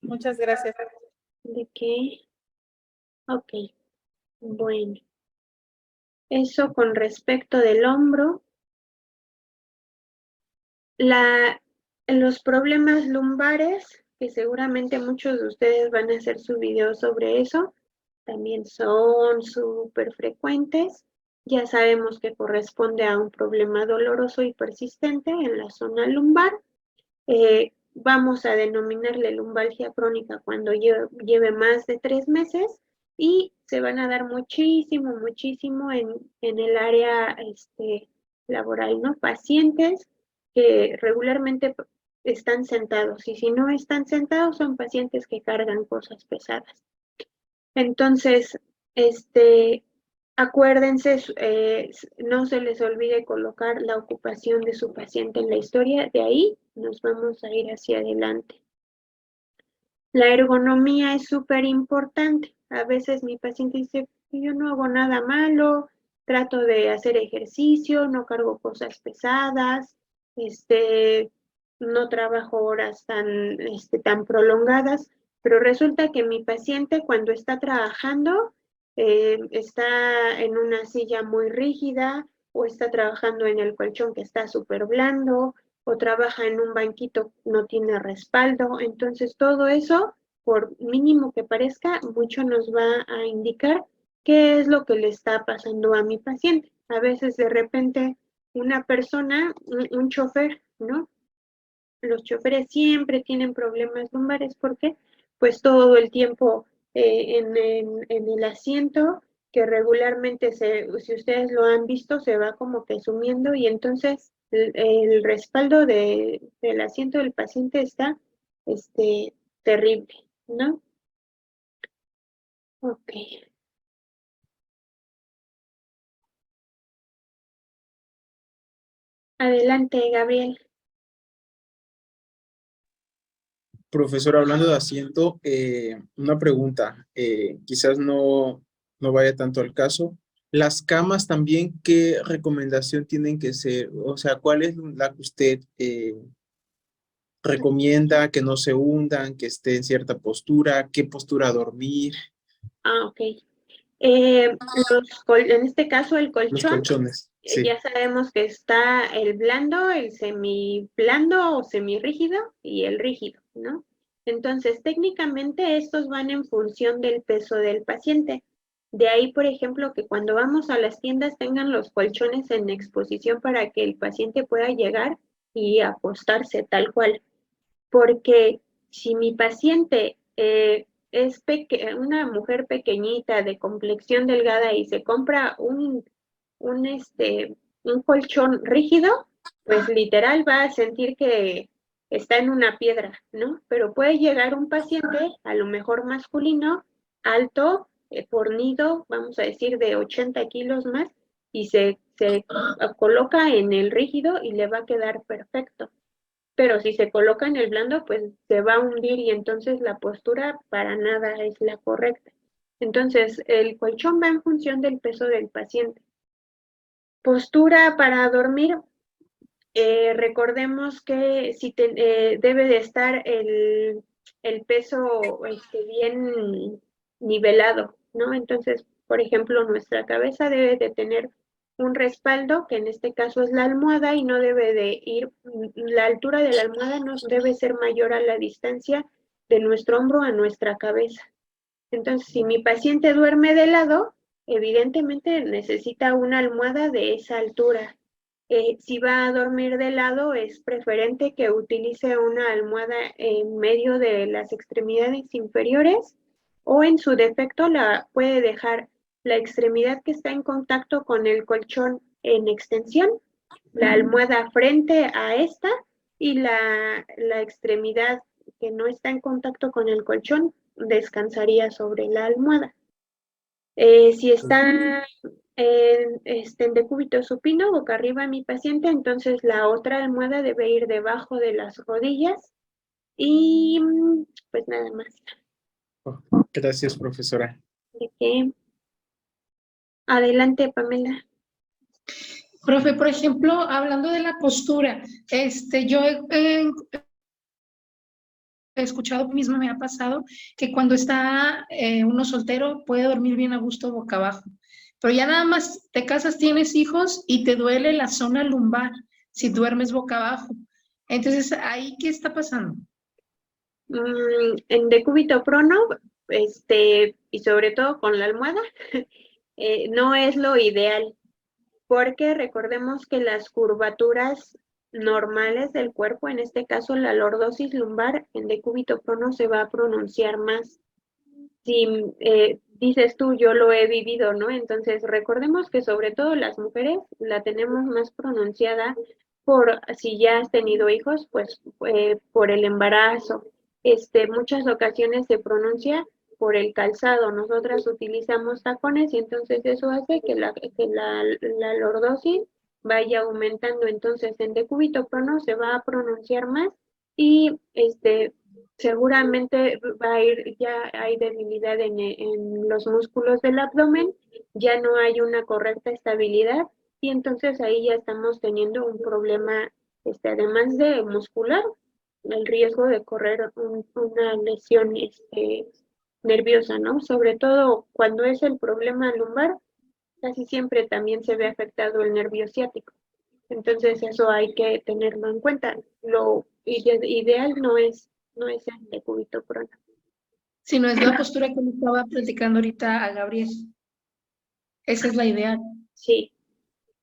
Muchas gracias. ¿De qué? Ok, bueno. Eso con respecto del hombro. Los problemas lumbares, que seguramente muchos de ustedes van a hacer su video sobre eso, también son súper frecuentes. Ya sabemos que corresponde a un problema doloroso y persistente en la zona lumbar. Vamos a denominarle lumbalgia crónica cuando lleve más de 3 meses y se van a dar muchísimo en el área laboral, ¿no? Pacientes que regularmente están sentados y si no están sentados son pacientes que cargan cosas pesadas. Entonces, acuérdense, no se les olvide colocar la ocupación de su paciente en la historia, de ahí nos vamos a ir hacia adelante. La ergonomía es súper importante. A veces mi paciente dice, yo no hago nada malo, trato de hacer ejercicio, no cargo cosas pesadas, no trabajo horas tan prolongadas, pero resulta que mi paciente cuando está trabajando está en una silla muy rígida o está trabajando en el colchón que está súper blando o trabaja en un banquito, no tiene respaldo. Entonces todo eso, por mínimo que parezca, mucho nos va a indicar qué es lo que le está pasando a mi paciente. A veces de repente una persona, un chofer, ¿no? Los choferes siempre tienen problemas lumbares porque pues todo el tiempo en el asiento que regularmente si ustedes lo han visto se va como que sumiendo y entonces el respaldo del asiento del paciente está terrible, ¿no? Ok. Adelante, Gabriel. Profesor, hablando de asiento, una pregunta, quizás no vaya tanto al caso. Las camas también, ¿qué recomendación tienen que ser? O sea, ¿cuál es la que usted recomienda que no se hundan, que esté en cierta postura? ¿Qué postura dormir? Ah, ok. En este caso, el Los colchón. colchones, sí. Ya sabemos que está el blando, el semiblando o semirrígido y el rígido, ¿no? Entonces, técnicamente estos van en función del peso del paciente. De ahí, por ejemplo, que cuando vamos a las tiendas tengan los colchones en exposición para que el paciente pueda llegar y acostarse tal cual. Porque si mi paciente es una mujer pequeñita de complexión delgada y se compra un colchón rígido, pues literal va a sentir que está en una piedra, ¿no? Pero puede llegar un paciente, a lo mejor masculino, alto, fornido, vamos a decir de 80 kilos más, y se coloca en el rígido y le va a quedar perfecto. Pero si se coloca en el blando, pues se va a hundir y entonces la postura para nada es la correcta. Entonces, el colchón va en función del peso del paciente. Postura para dormir, recordemos que debe de estar el peso bien nivelado, ¿no? Entonces, por ejemplo, nuestra cabeza debe de tener un respaldo, que en este caso es la almohada, y no debe de ir, la altura de la almohada no debe ser mayor a la distancia de nuestro hombro a nuestra cabeza. Entonces, si mi paciente duerme de lado, evidentemente necesita una almohada de esa altura. Si va a dormir de lado, es preferente que utilice una almohada en medio de las extremidades inferiores o en su defecto la puede dejar la extremidad que está en contacto con el colchón en extensión, la almohada frente a esta y la extremidad que no está en contacto con el colchón descansaría sobre la almohada. Si está en decúbito supino, boca arriba mi paciente, entonces la otra almohada debe ir debajo de las rodillas y pues nada más. Gracias, profesora. ¿De qué? Adelante, Pamela. Profe, por ejemplo, hablando de la postura, yo he escuchado, mismo me ha pasado, que cuando está uno soltero puede dormir bien a gusto boca abajo. Pero ya nada más te casas, tienes hijos y te duele la zona lumbar si duermes boca abajo. Entonces, ¿ahí qué está pasando? En decúbito prono, y sobre todo con la almohada, no es lo ideal, porque recordemos que las curvaturas normales del cuerpo, en este caso la lordosis lumbar, en decúbito prono se va a pronunciar más. Si dices tú, yo lo he vivido, ¿no? Entonces, recordemos que sobre todo las mujeres la tenemos más pronunciada por, si ya has tenido hijos, pues por el embarazo. Muchas ocasiones se pronuncia por el calzado. Nosotras utilizamos tacones y entonces eso hace que la lordosis vaya aumentando. Entonces, en decúbito prono se va a pronunciar más y seguramente va a ir, ya hay debilidad en los músculos del abdomen, ya no hay una correcta estabilidad y entonces ahí ya estamos teniendo un problema, además de muscular, el riesgo de correr una lesión nerviosa, ¿no? Sobre todo cuando es el problema lumbar, casi siempre también se ve afectado el nervio ciático. Entonces eso hay que tenerlo en cuenta. Lo ideal no es el decúbito prono. Si no es la postura que le estaba platicando ahorita a Gabriel. Esa es la idea. Sí,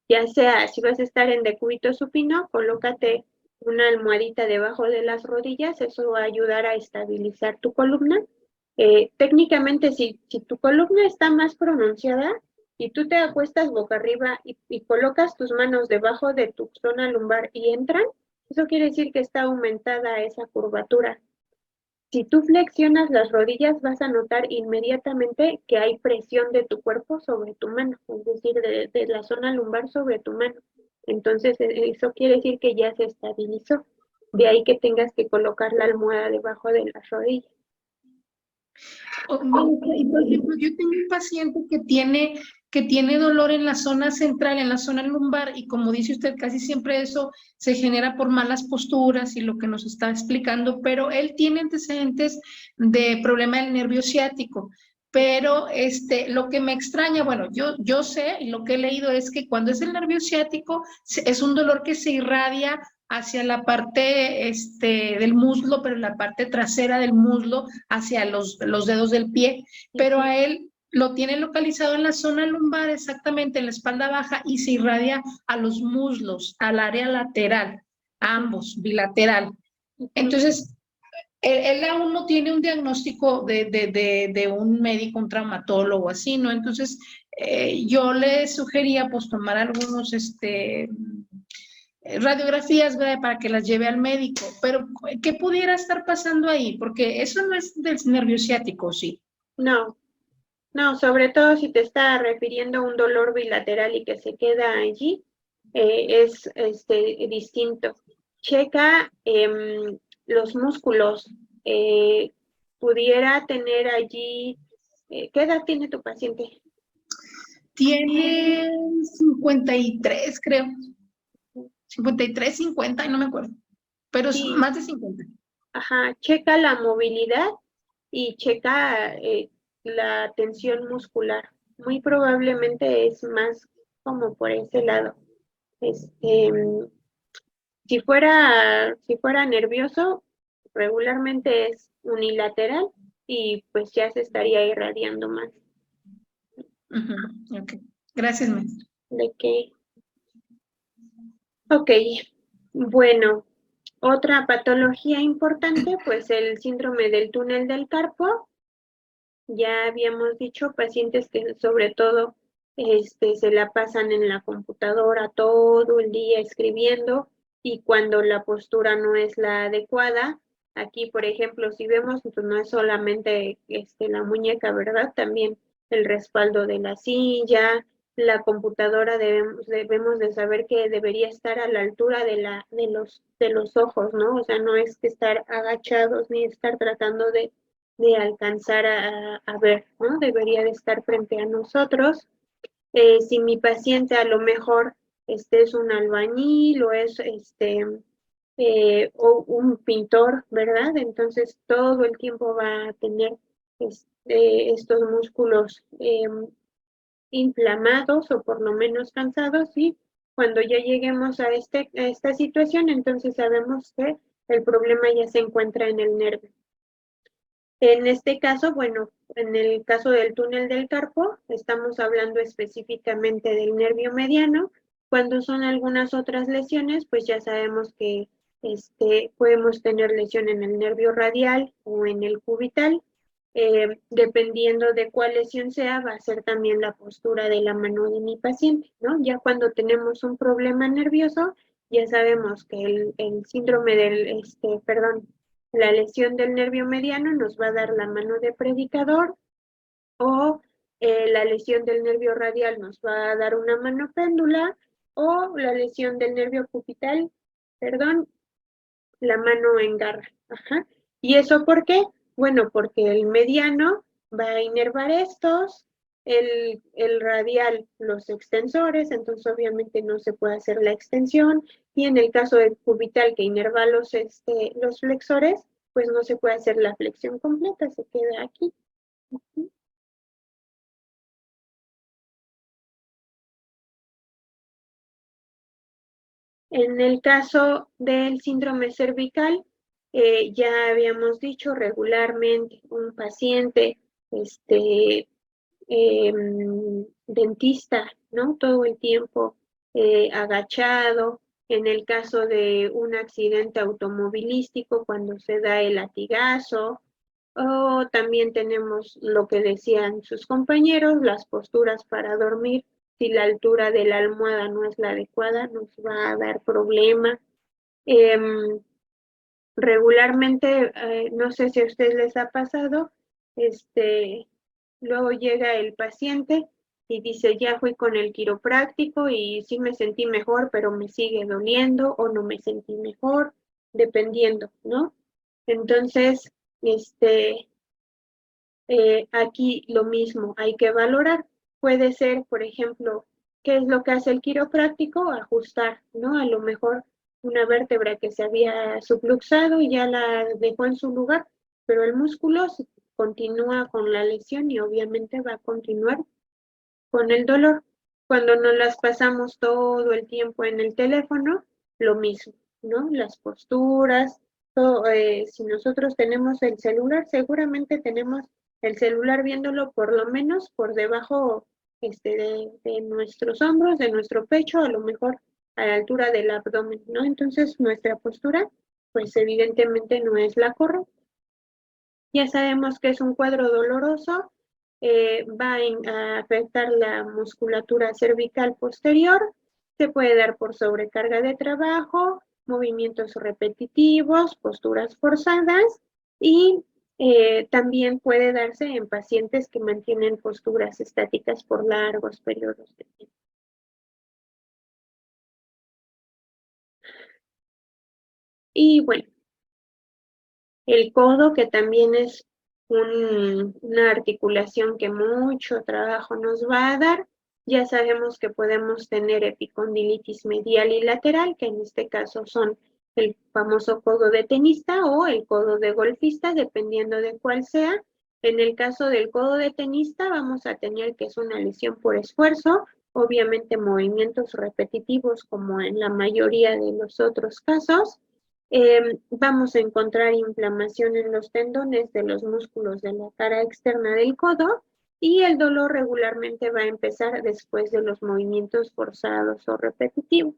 ya sea si vas a estar en decúbito supino, colócate una almohadita debajo de las rodillas, eso va a ayudar a estabilizar tu columna. Técnicamente, si tu columna está más pronunciada y tú te acuestas boca arriba y colocas tus manos debajo de tu zona lumbar y entran, eso quiere decir que está aumentada esa curvatura. Si tú flexionas las rodillas, vas a notar inmediatamente que hay presión de tu cuerpo sobre tu mano, es decir, de la zona lumbar sobre tu mano. Entonces, eso quiere decir que ya se estabilizó. De ahí que tengas que colocar la almohada debajo de las rodillas. Y por ejemplo, yo tengo un paciente que tiene dolor en la zona central, en la zona lumbar, y como dice usted, casi siempre eso se genera por malas posturas y lo que nos está explicando, pero él tiene antecedentes de problema del nervio ciático. Pero lo que me extraña, bueno, yo sé y lo que he leído es que cuando es el nervio ciático es un dolor que se irradia hacia la parte del muslo, pero la parte trasera del muslo hacia los dedos del pie, pero a él lo tiene localizado en la zona lumbar, exactamente en la espalda baja, y se irradia a los muslos, al área lateral, a ambos, bilateral. Entonces, él aún no tiene un diagnóstico de un médico, un traumatólogo, así, ¿no? Entonces, yo le sugería, pues, tomar algunos, radiografías, ¿verdad? Para que las lleve al médico, pero ¿qué pudiera estar pasando ahí? Porque eso no es del nervio ciático, ¿sí? No, sobre todo si te está refiriendo a un dolor bilateral y que se queda allí, es distinto. Checa los músculos, pudiera tener allí, ¿qué edad tiene tu paciente? Tiene 53, creo. 53, 50, no me acuerdo, pero es más de 50. Ajá, checa la movilidad y checa la tensión muscular. Muy probablemente es más como por ese lado. Si fuera nervioso, regularmente es unilateral y pues ya se estaría irradiando más. Ok, gracias, maestra. ¿De qué? Ok, bueno, otra patología importante, pues el síndrome del túnel del carpo. Ya habíamos dicho, pacientes que sobre todo se la pasan en la computadora todo el día escribiendo y cuando la postura no es la adecuada. Aquí, por ejemplo, si vemos, pues no es solamente la muñeca, ¿verdad? También el respaldo de la silla, la computadora debemos de saber que debería estar a la altura de los ojos, ¿no? O sea, no es que estar agachados ni estar tratando de alcanzar a ver, ¿no? Debería de estar frente a nosotros. Si mi paciente a lo mejor es un albañil o es o un pintor, ¿verdad? Entonces todo el tiempo va a tener estos músculos inflamados o por lo menos cansados, y cuando ya lleguemos a esta situación, entonces sabemos que el problema ya se encuentra en el nervio. En este caso, bueno, en el caso del túnel del carpo, estamos hablando específicamente del nervio mediano. Cuando son algunas otras lesiones, pues ya sabemos que podemos tener lesión en el nervio radial o en el cubital. Dependiendo de cuál lesión sea, va a ser también la postura de la mano de mi paciente, ¿no? Ya cuando tenemos un problema nervioso, ya sabemos que el síndrome del, la lesión del nervio mediano nos va a dar la mano de predicador, o la lesión del nervio radial nos va a dar una mano péndula, o la lesión del nervio cubital, la mano en garra. Ajá. ¿Y eso por qué? Bueno, porque el mediano va a inervar estos, el radial los extensores, entonces obviamente no se puede hacer la extensión, y en el caso del cubital que inerva los flexores, pues no se puede hacer la flexión completa, se queda aquí. En el caso del síndrome cervical, ya habíamos dicho regularmente un paciente, dentista, ¿no? Todo el tiempo agachado. En el caso de un accidente automovilístico, cuando se da el latigazo, o también tenemos lo que decían sus compañeros, las posturas para dormir. Si la altura de la almohada no es la adecuada, nos va a dar problema. Regularmente, no sé si a ustedes les ha pasado, luego llega el paciente y dice, ya fui con el quiropráctico y sí me sentí mejor, pero me sigue doliendo, o no me sentí mejor, dependiendo, ¿no? Entonces, aquí lo mismo, hay que valorar. Puede ser, por ejemplo, ¿qué es lo que hace el quiropráctico? Ajustar, ¿no? A lo mejor una vértebra que se había subluxado y ya la dejó en su lugar, pero el músculo continúa con la lesión y obviamente va a continuar con el dolor. Cuando nos las pasamos todo el tiempo en el teléfono, lo mismo, ¿no? Las posturas, si nosotros tenemos el celular, seguramente tenemos el celular viéndolo por lo menos por debajo de nuestros hombros, de nuestro pecho, a lo mejor a la altura del abdomen, ¿no? Entonces nuestra postura, pues evidentemente no es la correcta. Ya sabemos que es un cuadro doloroso, va a afectar la musculatura cervical posterior, se puede dar por sobrecarga de trabajo, movimientos repetitivos, posturas forzadas, y también puede darse en pacientes que mantienen posturas estáticas por largos periodos de tiempo. Y bueno, el codo, que también es una articulación que mucho trabajo nos va a dar. Ya sabemos que podemos tener epicondilitis medial y lateral, que en este caso son el famoso codo de tenista o el codo de golfista, dependiendo de cuál sea. En el caso del codo de tenista vamos a tener que es una lesión por esfuerzo, obviamente movimientos repetitivos como en la mayoría de los otros casos. Vamos a encontrar inflamación en los tendones de los músculos de la cara externa del codo, y el dolor regularmente va a empezar después de los movimientos forzados o repetitivos.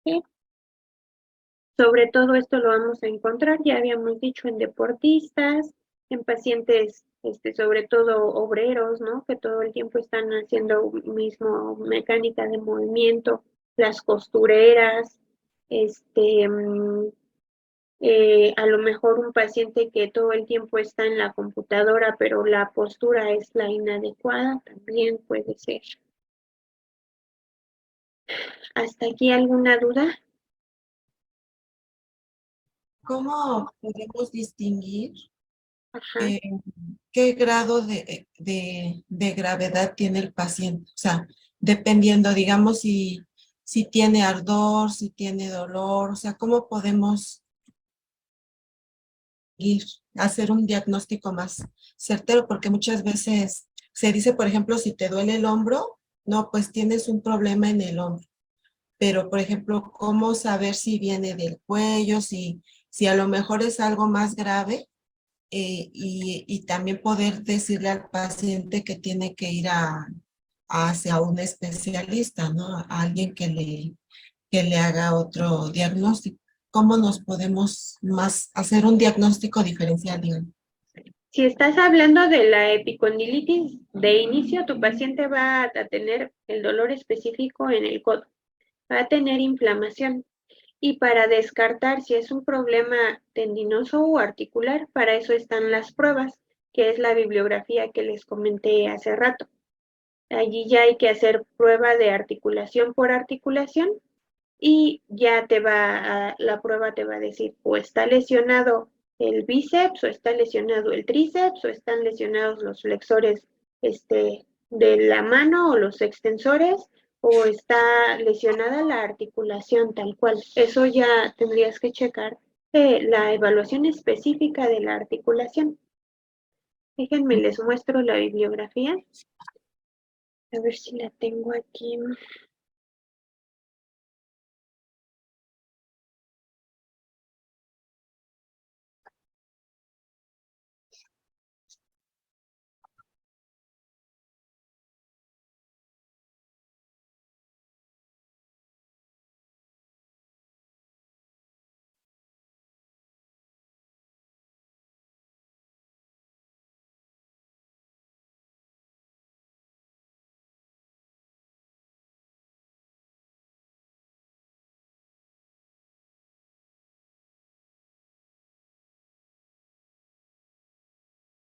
¿Sí? Sobre todo esto lo vamos a encontrar, ya habíamos dicho, en deportistas, en pacientes, sobre todo obreros, ¿no? Que todo el tiempo están haciendo mismo mecánica de movimiento, las costureras, a lo mejor un paciente que todo el tiempo está en la computadora, pero la postura es la inadecuada, también puede ser. ¿Hasta aquí alguna duda? ¿Cómo podemos distinguir Ajá. qué grado de gravedad tiene el paciente? O sea, dependiendo, digamos, si si tiene ardor, si tiene dolor, o sea, cómo podemos hacer un diagnóstico más certero, porque muchas veces se dice, por ejemplo, si te duele el hombro, no, pues tienes un problema en el hombro. Pero, por ejemplo, ¿cómo saber si viene del cuello, si a lo mejor es algo más grave? Y también poder decirle al paciente que tiene que ir hacia un especialista, ¿no? A alguien que le haga otro diagnóstico. ¿Cómo nos podemos hacer un diagnóstico diferencial, digamos? Si estás hablando de la epicondilitis, de inicio tu paciente va a tener el dolor específico en el codo, va a tener inflamación. Y para descartar si es un problema tendinoso o articular, para eso están las pruebas, que es la bibliografía que les comenté hace rato. Allí ya hay que hacer prueba de articulación por articulación y ya la prueba te va a decir o está lesionado el bíceps, o está lesionado el tríceps, o están lesionados los flexores de la mano o los extensores, o está lesionada la articulación tal cual. Eso ya tendrías que checar la evaluación específica de la articulación. Déjenme, les muestro la bibliografía. A ver si la tengo aquí.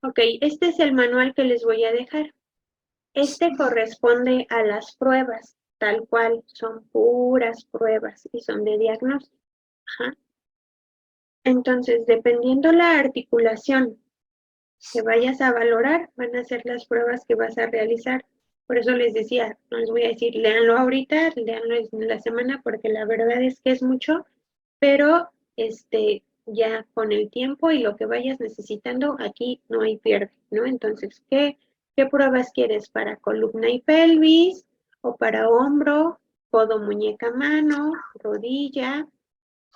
Ok, este es el manual que les voy a dejar. Este corresponde a las pruebas, tal cual, son puras pruebas y son de diagnóstico. Ajá. Entonces, dependiendo la articulación que vayas a valorar, van a ser las pruebas que vas a realizar. Por eso les decía, no les voy a decir, léanlo ahorita, léanlo en la semana, porque la verdad es que es mucho, pero ya con el tiempo y lo que vayas necesitando, aquí no hay pierde, ¿no? Entonces, ¿qué pruebas quieres para columna y pelvis, o para hombro, codo, muñeca, mano, rodilla?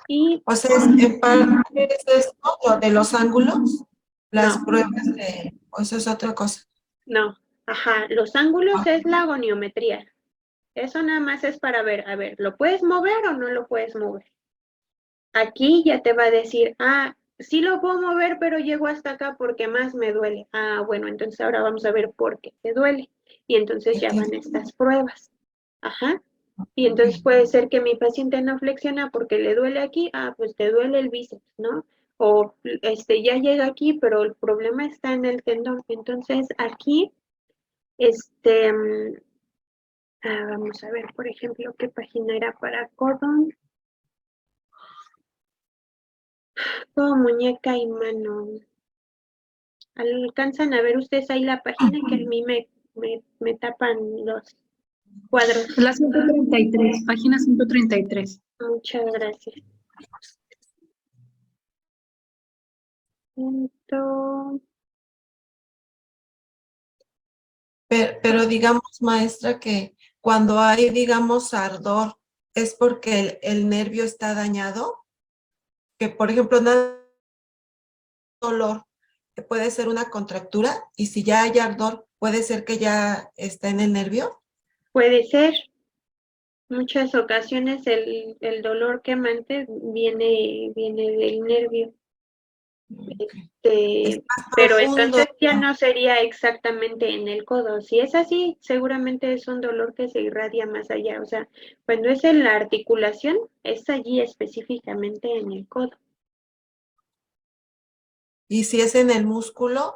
Y O sea, en parte es esto, lo de los ángulos, las No. pruebas o eso es otra cosa. no, ajá, los ángulos es la goniometría. Eso nada más es para ver, a ver, ¿lo puedes mover o no lo puedes mover? Aquí ya te va a decir, sí lo puedo mover, pero llego hasta acá porque más me duele. Bueno, entonces ahora vamos a ver por qué te duele. Y entonces ya van estas pruebas. Ajá. Y entonces puede ser que mi paciente no flexiona porque le duele aquí, pues te duele el bíceps, ¿no? O ya llega aquí, pero el problema está en el tendón. Entonces aquí, vamos a ver, por ejemplo, qué página era para codo. Codo, muñeca y mano. ¿Alcanzan a ver ustedes ahí la página que a mí me tapan los cuadros? La 133, página 133. Muchas gracias. Pero digamos, maestra, que cuando hay, digamos, ardor, es porque el nervio está dañado, que por ejemplo, dolor puede ser una contractura, y si ya hay ardor, puede ser que ya está en el nervio. Puede ser. Muchas ocasiones el dolor quemante viene del nervio. Pero entonces ya no sería exactamente en el codo. Si es así, seguramente es un dolor que se irradia más allá. O sea, cuando es en la articulación, es allí específicamente en el codo. Y si es en el músculo,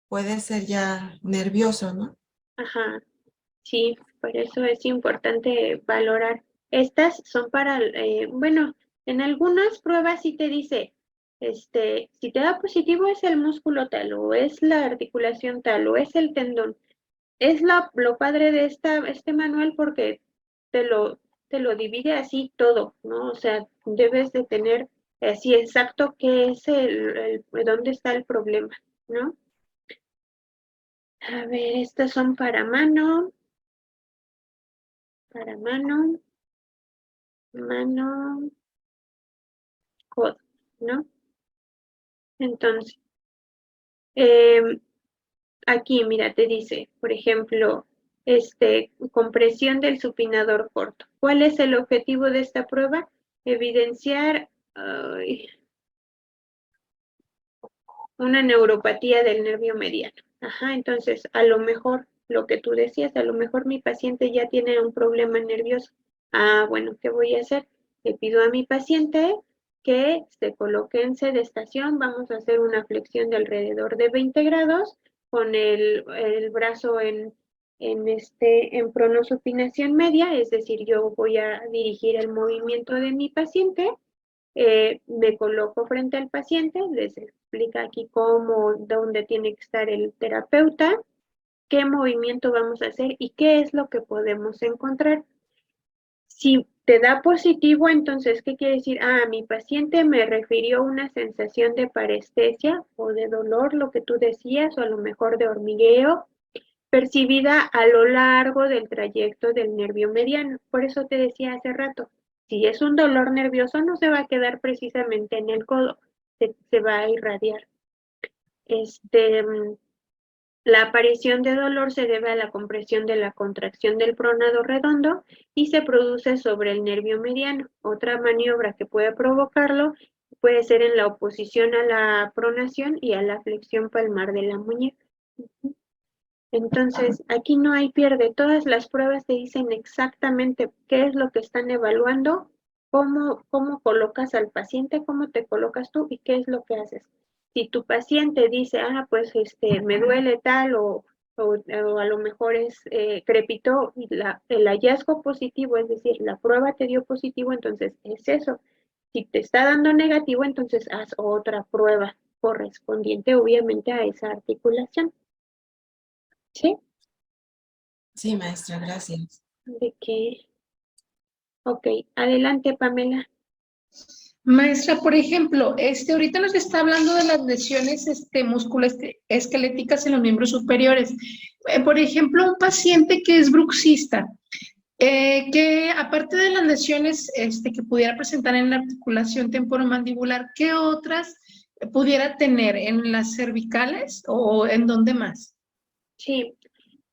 puede ser ya nervioso, ¿no? Ajá, sí, por eso es importante valorar. Estas son para, bueno, en algunas pruebas sí te dice, si te da positivo es el músculo tal, o es la articulación tal, o es el tendón. Es lo padre de este manual porque te te lo divide así todo, ¿no? O sea, debes de tener así exacto qué es dónde está el problema, ¿no? A ver, estas son para mano, codo, ¿no? Entonces, aquí, mira, te dice, por ejemplo, compresión del supinador corto. ¿Cuál es el objetivo de esta prueba? Evidenciar una neuropatía del nervio mediano. Ajá, entonces, a lo mejor, lo que tú decías, a lo mejor mi paciente ya tiene un problema nervioso. Ah, bueno, ¿qué voy a hacer? Le pido a mi paciente que se coloque en sedestación. Vamos a hacer una flexión de alrededor de 20 grados con el brazo en pronosupinación media, es decir, yo voy a dirigir el movimiento de mi paciente. Me coloco frente al paciente, les explica aquí dónde tiene que estar el terapeuta, qué movimiento vamos a hacer y qué es lo que podemos encontrar. Si te da positivo, entonces, ¿qué quiere decir? Ah, mi paciente me refirió una sensación de parestesia o de dolor, lo que tú decías, o a lo mejor de hormigueo, percibida a lo largo del trayecto del nervio mediano. Por eso te decía hace rato, si es un dolor nervioso, no se va a quedar precisamente en el codo, se va a irradiar. La aparición de dolor se debe a la compresión de la contracción del pronado redondo y se produce sobre el nervio mediano. Otra maniobra que puede provocarlo puede ser en la oposición a la pronación y a la flexión palmar de la muñeca. Entonces, aquí no hay pierde. Todas las pruebas te dicen exactamente qué es lo que están evaluando, cómo colocas al paciente, cómo te colocas tú y qué es lo que haces. Si tu paciente dice, pues me duele tal o a lo mejor crepitó y el hallazgo positivo, es decir, la prueba te dio positivo, entonces es eso. Si te está dando negativo, entonces haz otra prueba correspondiente, obviamente, a esa articulación. ¿Sí? Sí, maestra, gracias. ¿De qué? Ok, adelante, Pamela. Maestra, por ejemplo, ahorita nos está hablando de las lesiones musculoesqueléticas en los miembros superiores. Por ejemplo, un paciente que es bruxista, que aparte de las lesiones que pudiera presentar en la articulación temporomandibular, ¿qué otras pudiera tener? ¿En las cervicales o en dónde más? Sí,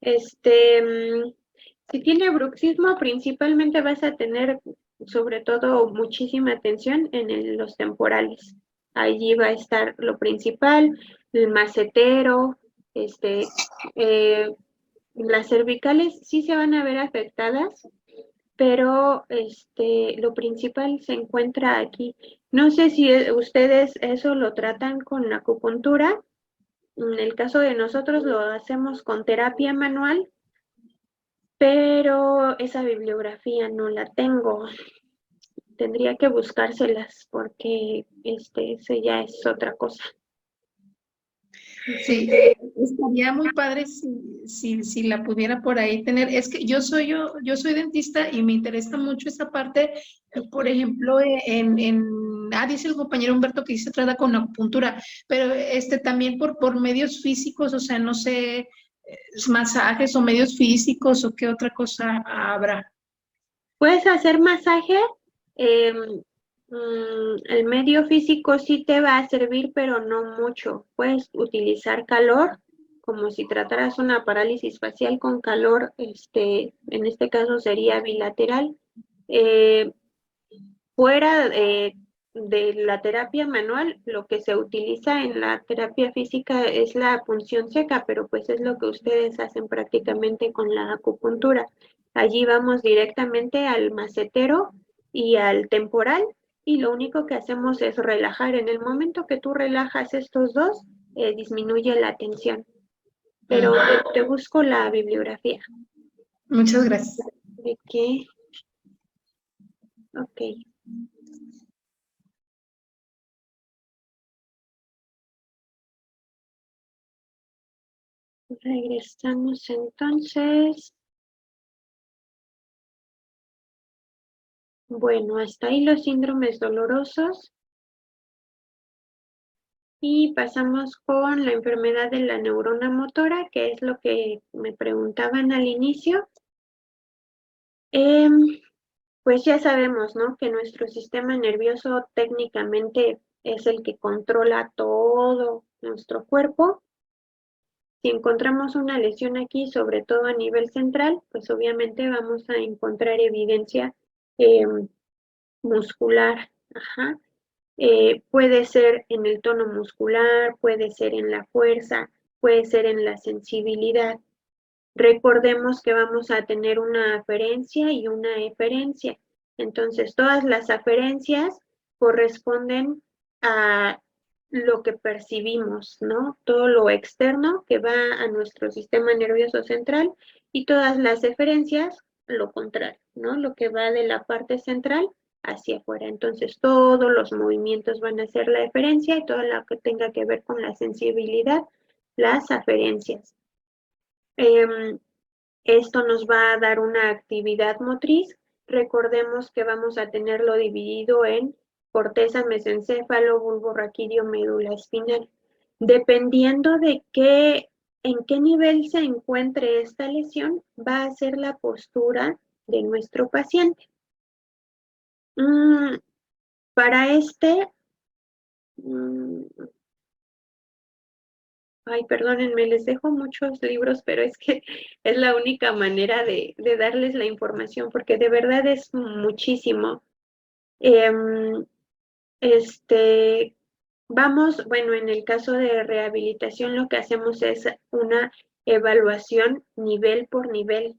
si tiene bruxismo, principalmente vas a tener, sobre todo, muchísima tensión en los temporales. Allí va a estar lo principal, el macetero, las cervicales sí se van a ver afectadas, pero lo principal se encuentra aquí. No sé si ustedes eso lo tratan con la acupuntura. En el caso de nosotros lo hacemos con terapia manual, pero esa bibliografía no la tengo. Tendría que buscárselas porque eso ya es otra cosa. Sí, estaría muy padre si la pudiera por ahí tener. Es que yo soy dentista y me interesa mucho esa parte, por ejemplo, dice el compañero Humberto que sí se trata con acupuntura, pero también por medios físicos, o sea, no sé, masajes o medios físicos o qué otra cosa habrá. Puedes hacer masaje. El medio físico sí te va a servir, pero no mucho. Puedes utilizar calor, como si trataras una parálisis facial con calor, en este caso sería bilateral. Fuera de la terapia manual, lo que se utiliza en la terapia física es la punción seca, pero pues es lo que ustedes hacen prácticamente con la acupuntura. Allí vamos directamente al macetero y al temporal y lo único que hacemos es relajar. En el momento que tú relajas estos dos, disminuye la tensión. Pero te busco la bibliografía. Muchas gracias. ¿De qué? Ok. Regresamos entonces. Bueno, hasta ahí los síndromes dolorosos. Y pasamos con la enfermedad de la neurona motora, que es lo que me preguntaban al inicio. Pues ya sabemos, ¿no? Que nuestro sistema nervioso técnicamente es el que controla todo nuestro cuerpo. Si encontramos una lesión aquí, sobre todo a nivel central, pues obviamente vamos a encontrar evidencia muscular. Ajá. Puede ser en el tono muscular, puede ser en la fuerza, puede ser en la sensibilidad. Recordemos que vamos a tener una aferencia y una eferencia. Entonces, todas las aferencias corresponden a lo que percibimos, ¿no? Todo lo externo que va a nuestro sistema nervioso central y todas las eferencias, lo contrario, ¿no? Lo que va de la parte central hacia afuera. Entonces, todos los movimientos van a ser la eferencia y todo lo que tenga que ver con la sensibilidad, las aferencias. Esto nos va a dar una actividad motriz. Recordemos que vamos a tenerlo dividido en corteza, mesencéfalo, bulbo raquídeo, médula espinal. Dependiendo de en qué nivel se encuentre esta lesión, va a ser la postura de nuestro paciente. Para ay, perdónenme, les dejo muchos libros, pero es que es la única manera de darles la información, porque de verdad es muchísimo. Bueno, en el caso de rehabilitación lo que hacemos es una evaluación nivel por nivel.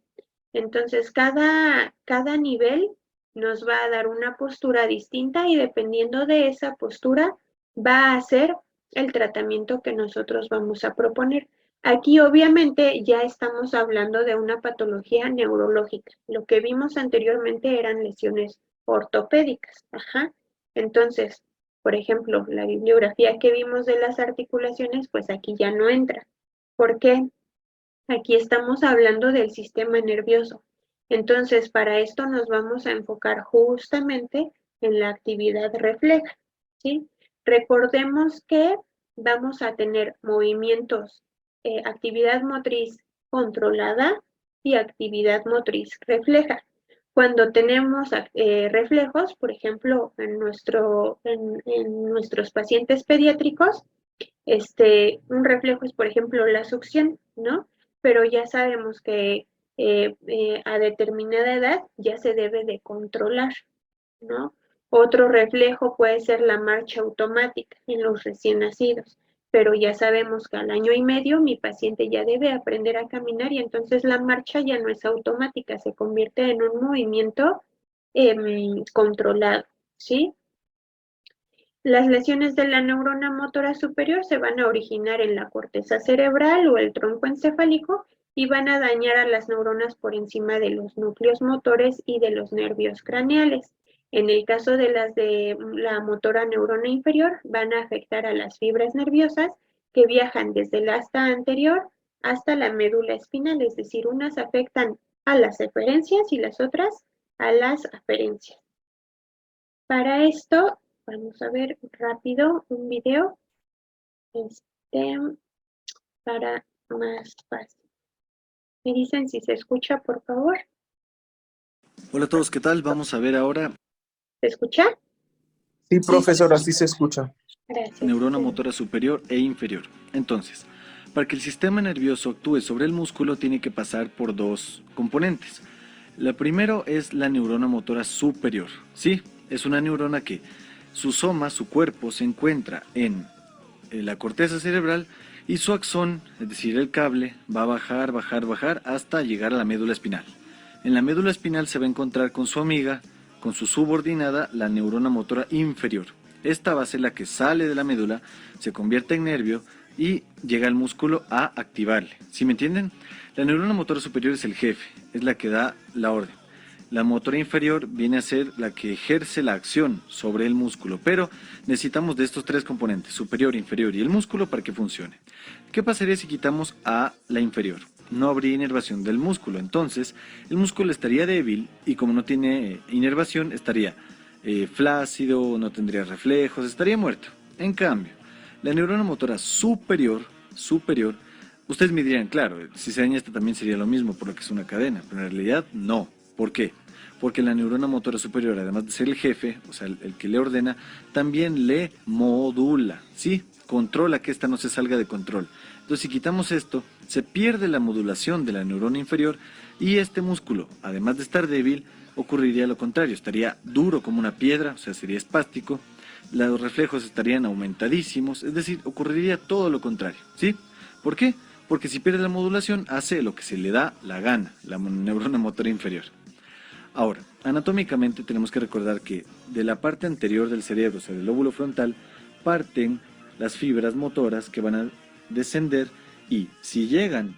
Entonces, cada nivel nos va a dar una postura distinta y dependiendo de esa postura va a ser el tratamiento que nosotros vamos a proponer. Aquí obviamente ya estamos hablando de una patología neurológica. Lo que vimos anteriormente eran lesiones ortopédicas. Ajá. Entonces, por ejemplo, la bibliografía que vimos de las articulaciones, pues aquí ya no entra. ¿Por qué? Aquí estamos hablando del sistema nervioso. Entonces, para esto nos vamos a enfocar justamente en la actividad refleja, ¿sí? Recordemos que vamos a tener movimientos, actividad motriz controlada y actividad motriz refleja. Cuando tenemos reflejos, por ejemplo, en nuestros pacientes pediátricos, un reflejo es, por ejemplo, la succión, ¿no? Pero ya sabemos que a determinada edad ya se debe de controlar, ¿no? Otro reflejo puede ser la marcha automática en los recién nacidos, pero ya sabemos que al año y medio mi paciente ya debe aprender a caminar y entonces la marcha ya no es automática, se convierte en un movimiento controlado, ¿sí? Las lesiones de la neurona motora superior se van a originar en la corteza cerebral o el tronco encefálico y van a dañar a las neuronas por encima de los núcleos motores y de los nervios craneales. En el caso de las de la motora neurona inferior, van a afectar a las fibras nerviosas que viajan desde el asta anterior hasta la médula espinal, es decir, unas afectan a las eferencias y las otras a las aferencias. Para esto, vamos a ver rápido un video para más fácil. Me dicen si se escucha, por favor. Hola a todos, ¿qué tal? Vamos a ver ahora. ¿Se escucha? Sí, profesora, sí se escucha. Gracias. Neurona motora superior e inferior. Entonces, para que el sistema nervioso actúe sobre el músculo tiene que pasar por dos componentes. La primero es la neurona motora superior. Sí, es una neurona que su soma, su cuerpo, se encuentra en la corteza cerebral y su axón, es decir, el cable, va a bajar, bajar, bajar hasta llegar a la médula espinal. En la médula espinal se va a encontrar con su amiga, con su subordinada, la neurona motora inferior. Esta va a ser la que sale de la médula, se convierte en nervio y llega al músculo a activarle. ¿Sí me entienden? La neurona motora superior es el jefe, es la que da la orden. La motora inferior viene a ser la que ejerce la acción sobre el músculo, pero necesitamos de estos tres componentes, superior, inferior y el músculo, para que funcione. ¿Qué pasaría si quitamos a la inferior? no habría inervación del músculo. Entonces, el músculo estaría débil y como no tiene inervación, estaría flácido, no tendría reflejos, estaría muerto. En cambio, la neurona motora superior, ustedes me dirían, claro, si se daña esta también sería lo mismo, por lo que es una cadena, pero en realidad no. ¿Por qué? Porque la neurona motora superior, además de ser el jefe, o sea, el que le ordena, también le modula, ¿sí? Controla que esta no se salga de control. Entonces, si quitamos esto, se pierde la modulación de la neurona inferior y este músculo, además de estar débil, ocurriría lo contrario, estaría duro como una piedra, o sea, sería espástico, los reflejos estarían aumentadísimos, es decir, ocurriría todo lo contrario, ¿sí? ¿Por qué? Porque si pierde la modulación, hace lo que se le da la gana, la neurona motora inferior. Ahora, anatómicamente tenemos que recordar que de la parte anterior del cerebro, o sea, del lóbulo frontal, parten las fibras motoras que van a descender y si llegan,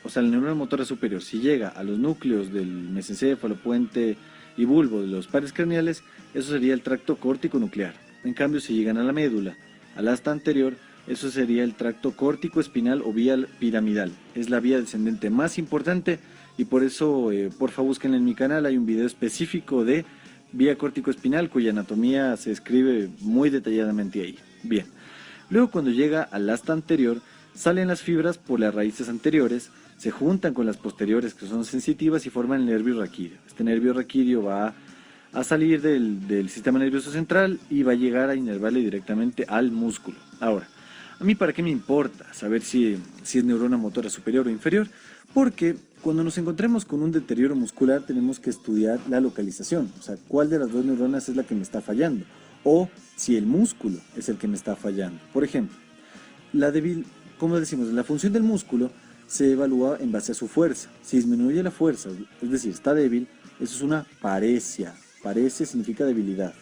o sea, la neurona motora superior, si llega a los núcleos del mesencéfalo, puente y bulbo de los pares craneales, eso sería el tracto córtico nuclear. En cambio, si llegan a la médula, al asta anterior, eso sería el tracto córtico espinal o vía piramidal. Es la vía descendente más importante y por eso, porfa, búsquenla en mi canal, hay un video específico de vía córtico espinal cuya anatomía se escribe muy detalladamente ahí. Bien, luego cuando llega al asta anterior, salen las fibras por las raíces anteriores, se juntan con las posteriores que son sensitivas y forman el nervio raquídeo. Este nervio raquídeo va a salir del sistema nervioso central y va a llegar a inervarle directamente al músculo. Ahora, ¿a mí para qué me importa saber si es neurona motora superior o inferior? Porque cuando nos encontremos con un deterioro muscular tenemos que estudiar la localización, o sea, cuál de las dos neuronas es la que me está fallando, o si el músculo es el que me está fallando. Por ejemplo, como decimos, la función del músculo se evalúa en base a su fuerza. Si disminuye la fuerza, es decir, está débil, eso es una paresia. Parece significa debilidad.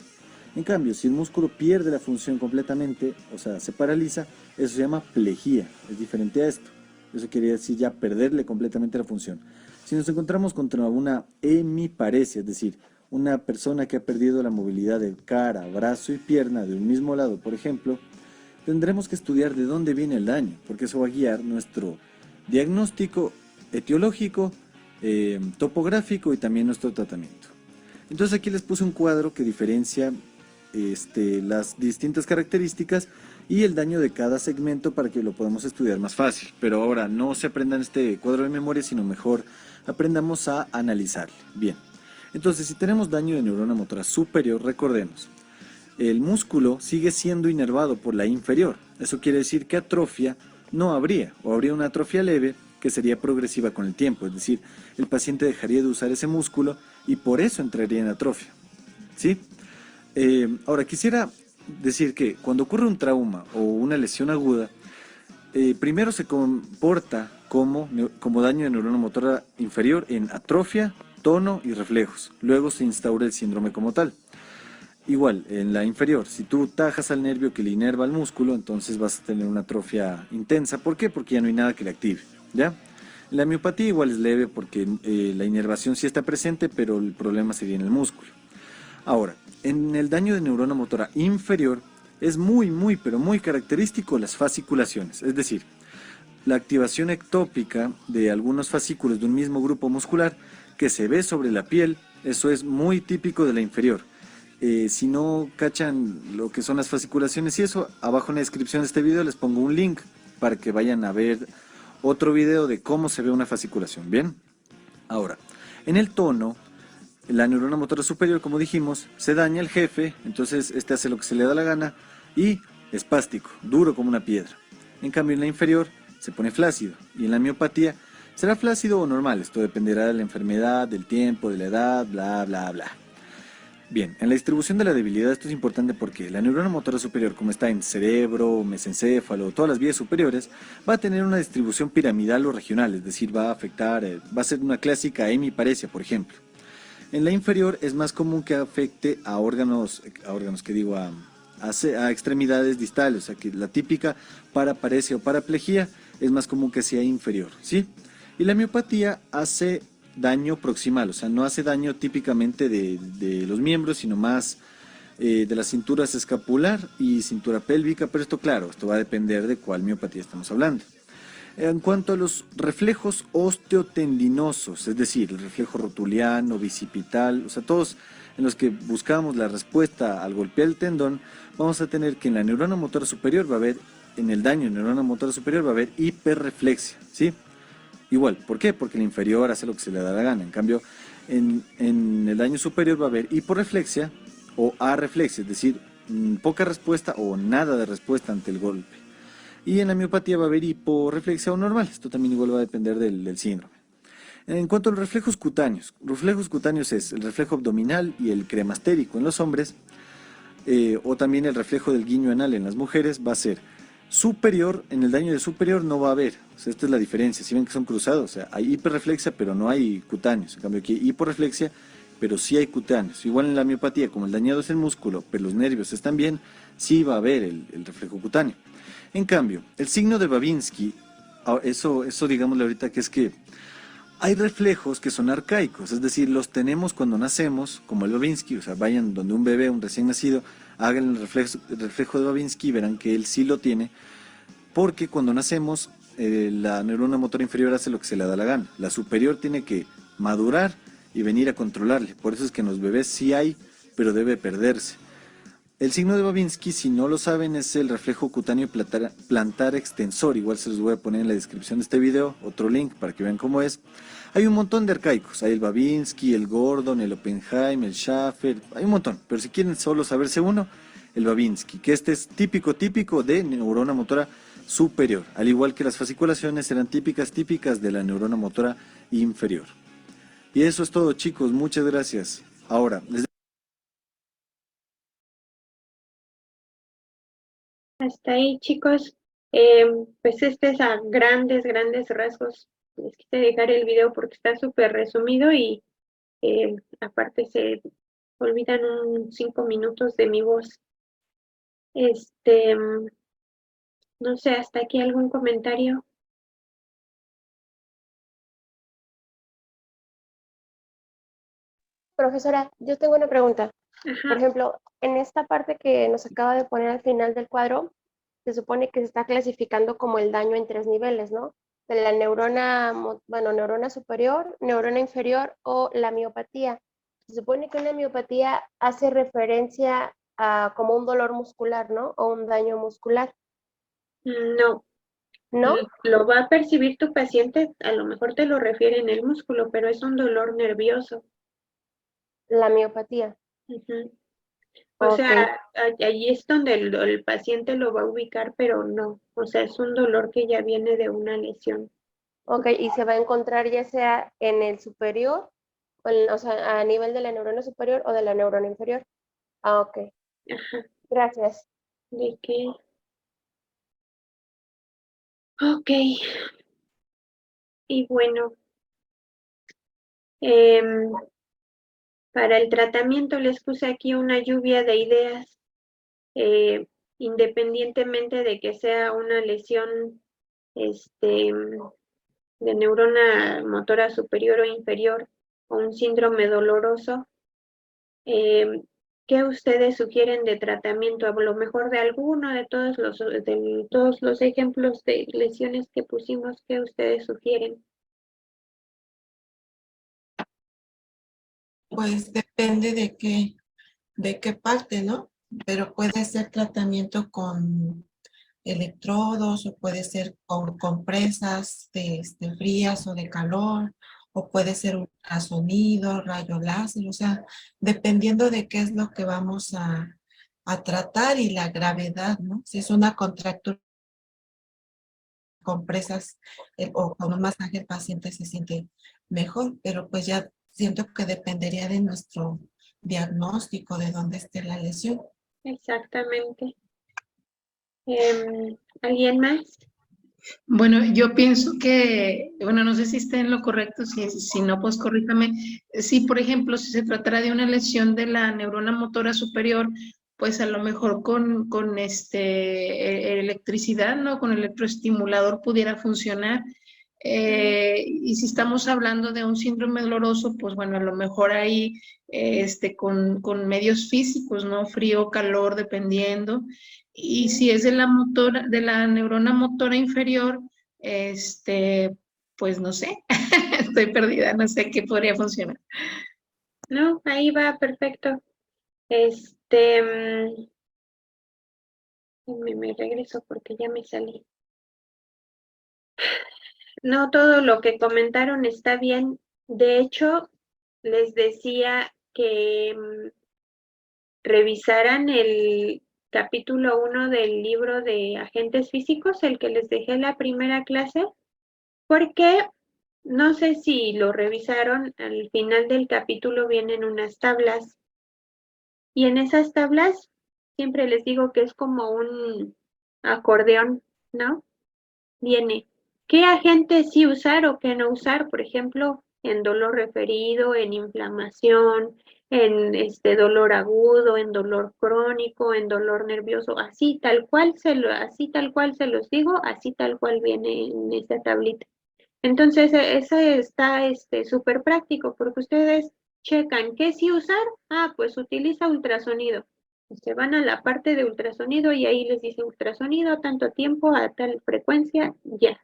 En cambio, si el músculo pierde la función completamente, o sea, se paraliza, eso se llama plejía, es diferente a esto. Eso quiere decir ya perderle completamente la función. Si nos encontramos contra una hemiparesia, es decir, una persona que ha perdido la movilidad de cara, brazo y pierna de un mismo lado, por ejemplo, tendremos que estudiar de dónde viene el daño, porque eso va a guiar nuestro diagnóstico etiológico, topográfico y también nuestro tratamiento. Entonces aquí les puse un cuadro que diferencia las distintas características y el daño de cada segmento para que lo podamos estudiar más fácil. Pero ahora no se aprendan este cuadro de memoria, sino mejor aprendamos a analizarle. Bien, entonces si tenemos daño de neurona motora superior, recordemos, el músculo sigue siendo inervado por la inferior. Eso quiere decir que atrofia no habría, o habría una atrofia leve que sería progresiva con el tiempo. Es decir, el paciente dejaría de usar ese músculo y por eso entraría en atrofia, ¿sí? Ahora, quisiera decir que cuando ocurre un trauma o una lesión aguda, primero se comporta como daño de neurona motora inferior en atrofia, tono y reflejos. Luego se instaura el síndrome como tal. Igual, en la inferior, si tú tajas al nervio que le inerva al músculo, entonces vas a tener una atrofia intensa. ¿Por qué? Porque ya no hay nada que le active, ¿ya? La miopatía igual es leve porque la inervación sí está presente, pero el problema sería en el músculo. Ahora, en el daño de neurona motora inferior es pero muy característico las fasciculaciones, es decir, la activación ectópica de algunos fascículos de un mismo grupo muscular que se ve sobre la piel, eso es muy típico de la inferior. Si no cachan lo que son las fasciculaciones y eso, abajo en la descripción de este video les pongo un link para que vayan a ver otro video de cómo se ve una fasciculación, ¿bien? Ahora, en el tono, la neurona motora superior, como dijimos, se daña el jefe, entonces este hace lo que se le da la gana y espástico, duro como una piedra. En cambio, en la inferior se pone flácido y en la miopatía será flácido o normal, esto dependerá de la enfermedad, del tiempo, de la edad, bla, bla, bla. Bien, en la distribución de la debilidad esto es importante porque la neurona motora superior, como está en cerebro, mesencéfalo, todas las vías superiores, va a tener una distribución piramidal o regional, es decir, va a ser una clásica hemiparesia, por ejemplo. En la inferior es más común que afecte a a extremidades distales, o sea que la típica paraparesia o paraplejía es más común que sea inferior, ¿sí? Y la miopatía hace daño proximal, o sea, no hace daño típicamente de los miembros, sino más de las cinturas escapular y cintura pélvica, pero esto claro, esto va a depender de cuál miopatía estamos hablando. En cuanto a los reflejos osteotendinosos, es decir, el reflejo rotuliano, bicipital, o sea, todos en los que buscamos la respuesta al golpear el tendón, vamos a tener que en la neurona motora superior va a haber, en el daño en neurona motora superior va a haber hiperreflexia, ¿sí? Igual, ¿por qué? Porque el inferior hace lo que se le da la gana. En cambio, en el daño superior va a haber hiporreflexia o arreflexia, es decir, poca respuesta o nada de respuesta ante el golpe. Y en la miopatía va a haber hiporreflexia o normal. Esto también igual va a depender del síndrome. En cuanto a los reflejos cutáneos es el reflejo abdominal y el cremastérico en los hombres, o también el reflejo del guiño anal en las mujeres va a ser superior. En el daño de superior no va a haber, o sea, esta es la diferencia, si ven que son cruzados, o sea, hay hiperreflexia pero no hay cutáneos, en cambio aquí hay hiporreflexia pero sí hay cutáneos. Igual en la miopatía, como el dañado es el músculo pero los nervios están bien, sí va a haber el reflejo cutáneo. En cambio, el signo de Babinski, eso digámosle ahorita que es que hay reflejos que son arcaicos, es decir, los tenemos cuando nacemos, como el Babinski, o sea, vayan donde un bebé, un recién nacido, hagan el reflejo de Babinski y verán que él sí lo tiene, porque cuando nacemos la neurona motora inferior hace lo que se le da la gana, la superior tiene que madurar y venir a controlarle, por eso es que en los bebés sí hay, pero debe perderse. El signo de Babinski, si no lo saben, es el reflejo cutáneo plantar extensor. Igual se los voy a poner en la descripción de este video, otro link para que vean cómo es. Hay un montón de arcaicos, hay el Babinski, el Gordon, el Oppenheim, el Schaffer, hay un montón. Pero si quieren solo saberse uno, el Babinski, que este es típico de neurona motora superior. Al igual que las fasciculaciones eran típicas de la neurona motora inferior. Y eso es todo, chicos, muchas gracias. Ahora, Hasta ahí, chicos. Pues este es a grandes rasgos. Les quise dejar el video porque está súper resumido y aparte se olvidan 5 minutos de mi voz. No sé, hasta aquí algún comentario. Profesora, yo tengo una pregunta. Por Ajá. ejemplo, en esta parte que nos acaba de poner al final del cuadro, se supone que se está clasificando como el daño en 3 niveles, ¿no? De la neurona, neurona superior, neurona inferior o la miopatía. Se supone que una miopatía hace referencia a como un dolor muscular, ¿no? O un daño muscular. No. ¿No? Lo va a percibir tu paciente, a lo mejor te lo refiere en el músculo, pero es un dolor nervioso. La miopatía. O sea, allí es donde el paciente lo va a ubicar, pero no. O sea, es un dolor que ya viene de una lesión. Ok, y se va a encontrar ya sea en el superior, o sea, a nivel de la neurona superior o de la neurona inferior. Ah, ok. Ajá. Gracias. ¿De qué? Ok. Y bueno, para el tratamiento les puse aquí una lluvia de ideas, independientemente de que sea una lesión de neurona motora superior o inferior o un síndrome doloroso. ¿Qué ustedes sugieren de tratamiento? A lo mejor de alguno de todos los ejemplos de lesiones que pusimos, ¿qué ustedes sugieren? Pues depende de qué parte, ¿no? Pero puede ser tratamiento con electrodos o puede ser con compresas frías o de calor, o puede ser ultrasonido, rayo láser, o sea, dependiendo de qué es lo que vamos a tratar y la gravedad, ¿no? Si es una contractura, compresas o con un masaje el paciente se siente mejor, pero pues ya siento que dependería de nuestro diagnóstico, de dónde esté la lesión. Exactamente. ¿Alguien más? Bueno, yo pienso que, bueno, no sé si esté en lo correcto, si no, pues corríjame. Si, por ejemplo, si se tratara de una lesión de la neurona motora superior, pues a lo mejor con electricidad, ¿no? Con electroestimulador pudiera funcionar. Y si estamos hablando de un síndrome doloroso, pues bueno, a lo mejor ahí con medios físicos, ¿no? Frío, calor, dependiendo. Y si es de la neurona motora inferior, Pues no sé, estoy perdida, no sé qué podría funcionar. No, ahí va, perfecto. Me regreso porque ya me salí. No, todo lo que comentaron está bien. De hecho, les decía que revisaran el capítulo 1 del libro de agentes físicos, el que les dejé la primera clase, porque no sé si lo revisaron, al final del capítulo vienen unas tablas, y en esas tablas siempre les digo que es como un acordeón, ¿no? Viene qué agentes sí usar o qué no usar, por ejemplo, en dolor referido, en inflamación, en dolor agudo, en dolor crónico, en dolor nervioso, así tal cual se los digo, así tal cual viene en esta tablita. Entonces, ese está súper práctico porque ustedes checan qué sí usar. Ah, pues utiliza ultrasonido. Se van a la parte de ultrasonido y ahí les dice ultrasonido, tanto tiempo, a tal frecuencia, ya.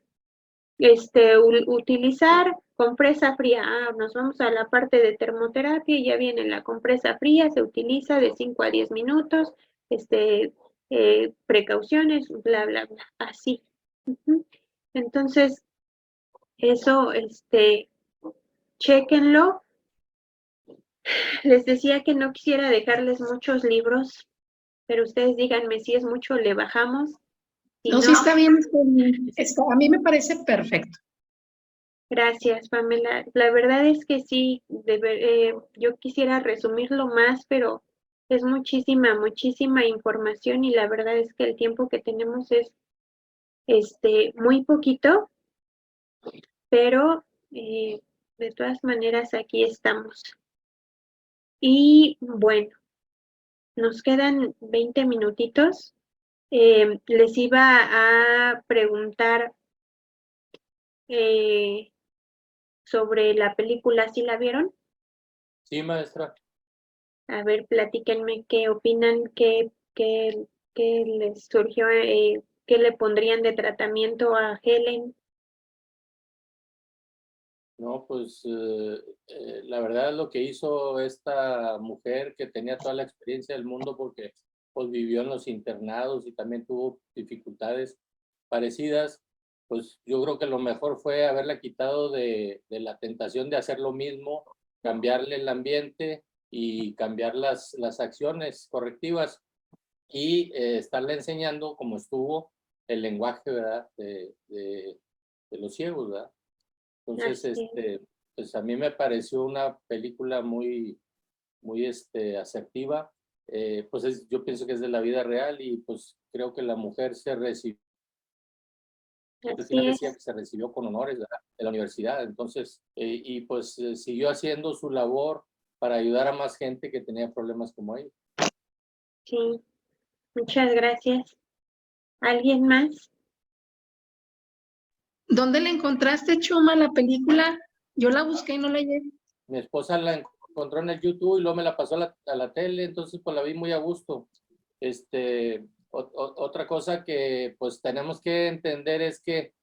Utilizar compresa fría. Ah, nos vamos a la parte de termoterapia y ya viene la compresa fría, se utiliza de 5 a 10 minutos, precauciones, bla, bla, bla, así. Entonces, eso, chéquenlo. Les decía que no quisiera dejarles muchos libros, pero ustedes díganme si es mucho, le bajamos. Si No, sí está bien, a mí me parece perfecto. Gracias, Pamela. La verdad es que sí, yo quisiera resumirlo más, pero es muchísima información y la verdad es que el tiempo que tenemos es muy poquito, pero de todas maneras aquí estamos. Y bueno, nos quedan 20 minutitos. Les iba a preguntar sobre la película, ¿sí la vieron? Sí, maestra. A ver, platíquenme qué opinan, qué les surgió, qué le pondrían de tratamiento a Helen. No, pues la verdad lo que hizo esta mujer que tenía toda la experiencia del mundo porque pues vivió en los internados y también tuvo dificultades parecidas, pues yo creo que lo mejor fue haberla quitado de la tentación de hacer lo mismo, cambiarle el ambiente y cambiar las acciones correctivas y estarle enseñando como estuvo el lenguaje, ¿verdad? De los ciegos, ¿verdad? Entonces, pues a mí me pareció una película muy asertiva. Pues yo pienso que es de la vida real y pues creo que la mujer se recibió, al final decía que se recibió con honores, ¿verdad?, de la universidad. Entonces, y pues siguió haciendo su labor para ayudar a más gente que tenía problemas como ella. Sí, muchas gracias. ¿Alguien más? ¿Dónde la encontraste, Chuma, la película? Yo la busqué y no la llegué. Mi esposa la encontró en el YouTube y luego me la pasó a la tele, entonces pues la vi muy a gusto. Otra cosa que pues tenemos que entender es que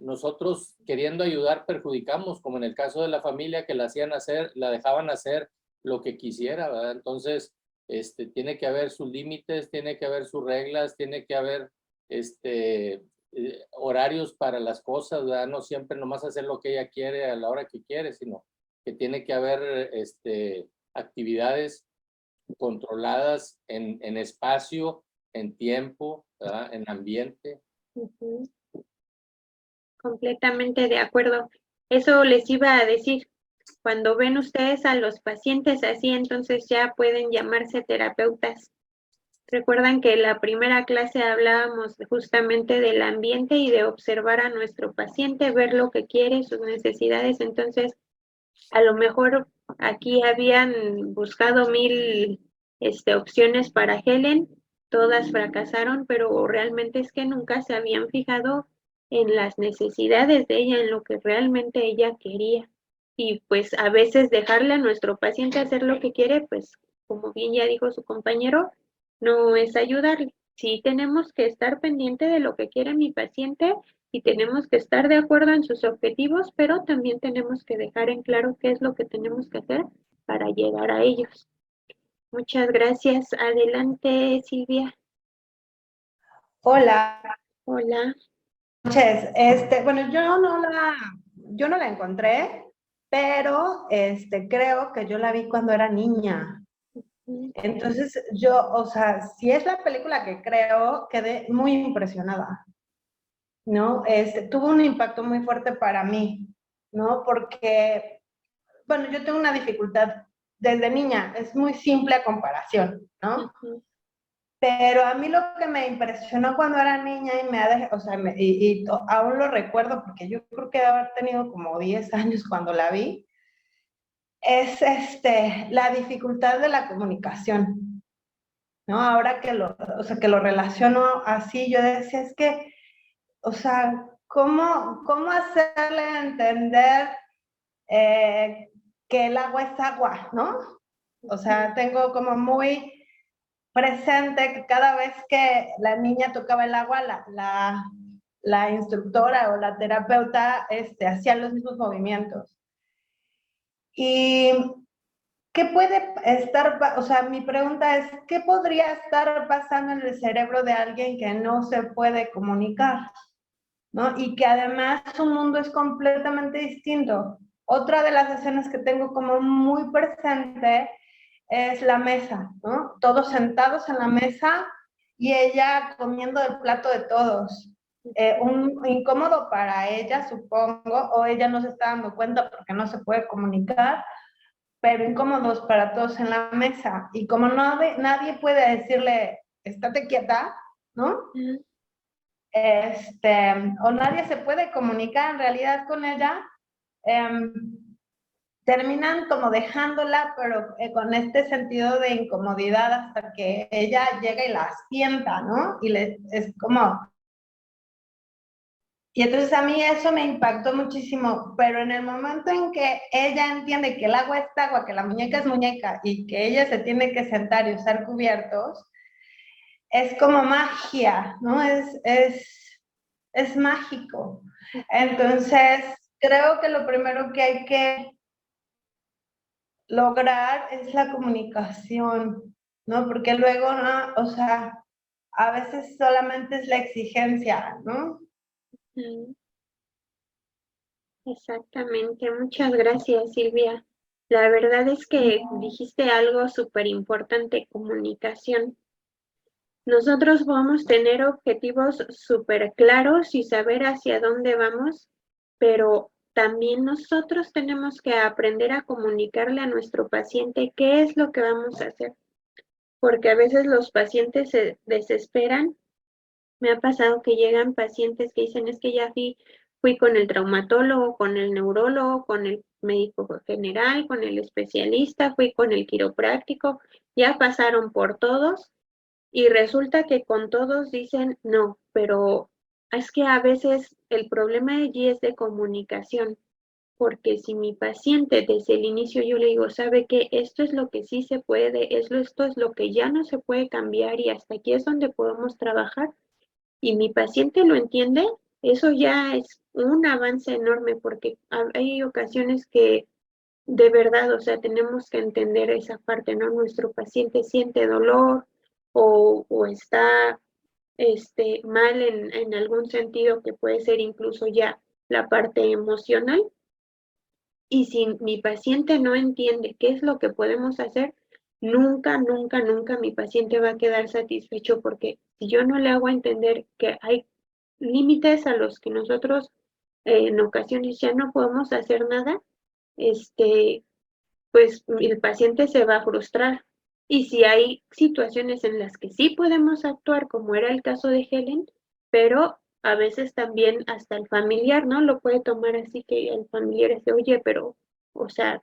nosotros queriendo ayudar perjudicamos, como en el caso de la familia que la dejaban hacer lo que quisiera, ¿verdad? Entonces, tiene que haber sus límites, tiene que haber sus reglas, tiene que haber horarios para las cosas, ¿verdad? No siempre nomás hacer lo que ella quiere a la hora que quiere, sino que tiene que haber actividades controladas en espacio, en tiempo, ¿verdad?, en ambiente. Completamente de acuerdo. Eso les iba a decir. Cuando ven ustedes a los pacientes así, entonces ya pueden llamarse terapeutas. Recuerdan que en la primera clase hablábamos justamente del ambiente y de observar a nuestro paciente, ver lo que quiere, sus necesidades. Entonces, a lo mejor aquí habían buscado 1000 opciones para Helen, todas fracasaron, pero realmente es que nunca se habían fijado en las necesidades de ella, en lo que realmente ella quería. Y pues a veces dejarle a nuestro paciente hacer lo que quiere, pues como bien ya dijo su compañero, no es ayudarle. sí tenemos que estar pendiente de lo que quiere mi paciente y tenemos que estar de acuerdo en sus objetivos, pero también tenemos que dejar en claro qué es lo que tenemos que hacer para llegar a ellos. Muchas gracias. Adelante, Silvia. Hola, Hola. noches. Bueno, yo no la encontré, pero creo que yo la vi cuando era niña. Entonces o sea, si es la película que creo, quedé muy impresionada, ¿no? Tuvo un impacto muy fuerte para mí, ¿no? Porque, bueno, yo tengo una dificultad desde niña, es muy simple a comparación, ¿no? Pero a mí lo que me impresionó cuando era niña y me ha dejado, o sea, aún lo recuerdo porque yo creo que debe haber tenido como 10 años cuando la vi, es la dificultad de la comunicación, ¿no? Ahora que que lo relaciono así, yo decía, es que, o sea, ¿cómo hacerle entender que el agua es agua, ¿no? O sea, tengo como muy presente que cada vez que la niña tocaba el agua, la instructora o la terapeuta hacía los mismos movimientos. Y ¿qué puede estar, o sea, mi pregunta es, ¿qué podría estar pasando en el cerebro de alguien que no se puede comunicar? ¿No? Y que además su mundo es completamente distinto. Otra de las escenas que tengo como muy presente es la mesa, ¿no? Todos sentados en la mesa y ella comiendo del plato de todos. Un incómodo para ella, supongo, o ella no se está dando cuenta porque no se puede comunicar, pero incómodos para todos en la mesa. Y como nadie puede decirle, estate quieta, ¿no? O nadie se puede comunicar en realidad con ella, terminan como dejándola, pero con este sentido de incomodidad hasta que ella llega y la sienta, ¿no? Y es como... Y entonces a mí eso me impactó muchísimo, pero en el momento en que ella entiende que el agua es agua, que la muñeca es muñeca y que ella se tiene que sentar y usar cubiertos, es como magia, ¿no? Es mágico. Entonces, creo que lo primero que hay que lograr es la comunicación, ¿no? Porque luego, ¿no? O sea, a veces solamente es la exigencia, ¿no? Exactamente. Muchas gracias, Silvia. La verdad es que dijiste algo súper importante, comunicación. Nosotros podemos tener objetivos súper claros y saber hacia dónde vamos, pero también nosotros tenemos que aprender a comunicarle a nuestro paciente qué es lo que vamos a hacer, porque a veces los pacientes se desesperan. Me ha pasado que llegan pacientes que dicen, es que ya fui con el traumatólogo, con el neurólogo, con el médico general, con el especialista, fui con el quiropráctico, ya pasaron por todos. Y resulta que con todos dicen no, pero es que a veces el problema allí es de comunicación, porque si mi paciente desde el inicio yo le digo, sabe que esto es lo que sí se puede, esto es lo que ya no se puede cambiar y hasta aquí es donde podemos trabajar, y mi paciente lo entiende, eso ya es un avance enorme, porque hay ocasiones que de verdad, o sea, tenemos que entender esa parte, ¿no? Nuestro paciente siente dolor, o está mal en algún sentido que puede ser incluso ya la parte emocional. Y si mi paciente no entiende qué es lo que podemos hacer, nunca, nunca, nunca mi paciente va a quedar satisfecho, porque si yo no le hago entender que hay límites a los que nosotros en ocasiones ya no podemos hacer nada, pues el paciente se va a frustrar. Y si hay situaciones en las que sí podemos actuar, como era el caso de Helen, pero a veces también hasta el familiar, ¿no? Lo puede tomar así, que el familiar dice, oye, pero, o sea,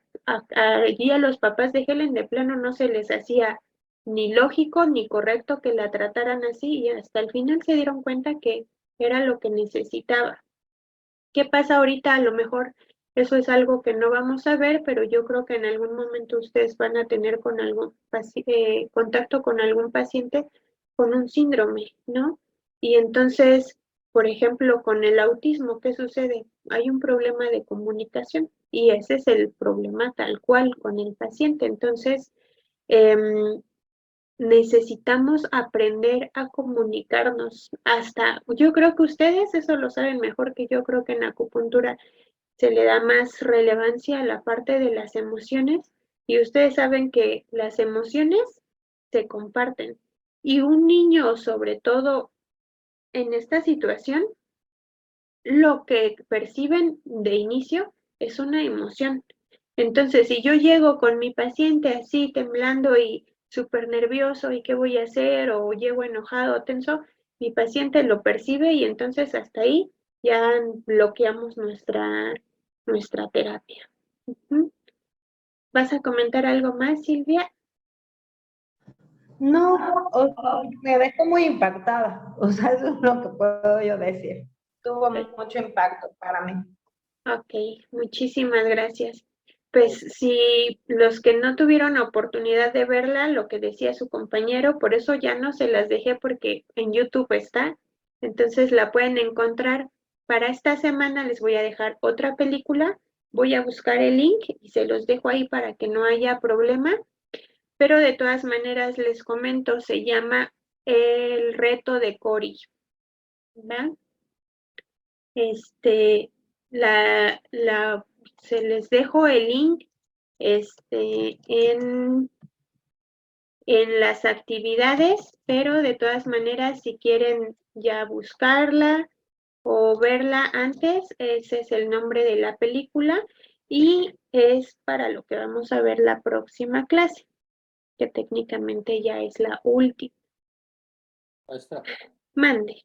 allí a los papás de Helen de plano no se les hacía ni lógico ni correcto que la trataran así, y hasta el final se dieron cuenta que era lo que necesitaba. ¿Qué pasa ahorita? A lo mejor eso es algo que no vamos a ver, pero yo creo que en algún momento ustedes van a tener con algún contacto con algún paciente con un síndrome, ¿no? Y entonces, por ejemplo, con el autismo, ¿qué sucede? Hay un problema de comunicación y ese es el problema tal cual con el paciente. Entonces, necesitamos aprender a comunicarnos. Yo creo que ustedes eso lo saben mejor que yo, creo que en acupuntura se le da más relevancia a la parte de las emociones y ustedes saben que las emociones se comparten. Y un niño, sobre todo en esta situación, lo que perciben de inicio es una emoción. Entonces, si yo llego con mi paciente así temblando y súper nervioso y qué voy a hacer, o llego enojado o tenso, mi paciente lo percibe y entonces hasta ahí ya bloqueamos nuestra terapia. ¿Vas a comentar algo más, Silvia? No, me dejó muy impactada, o sea, eso es lo que puedo yo decir. Tuvo mucho impacto para mí. Ok, muchísimas gracias. Pues si los que no tuvieron oportunidad de verla, lo que decía su compañero, por eso ya no se las dejé porque en YouTube está, entonces la pueden encontrar. Para esta semana les voy a dejar otra película, voy a buscar el link y se los dejo ahí para que no haya problema, pero de todas maneras les comento, se llama El reto de Cory, ¿verdad? Se les dejo el link en las actividades, pero de todas maneras, si quieren ya buscarla o verla antes, ese es el nombre de la película y es para lo que vamos a ver la próxima clase, que técnicamente ya es la última. Ahí está. Mande.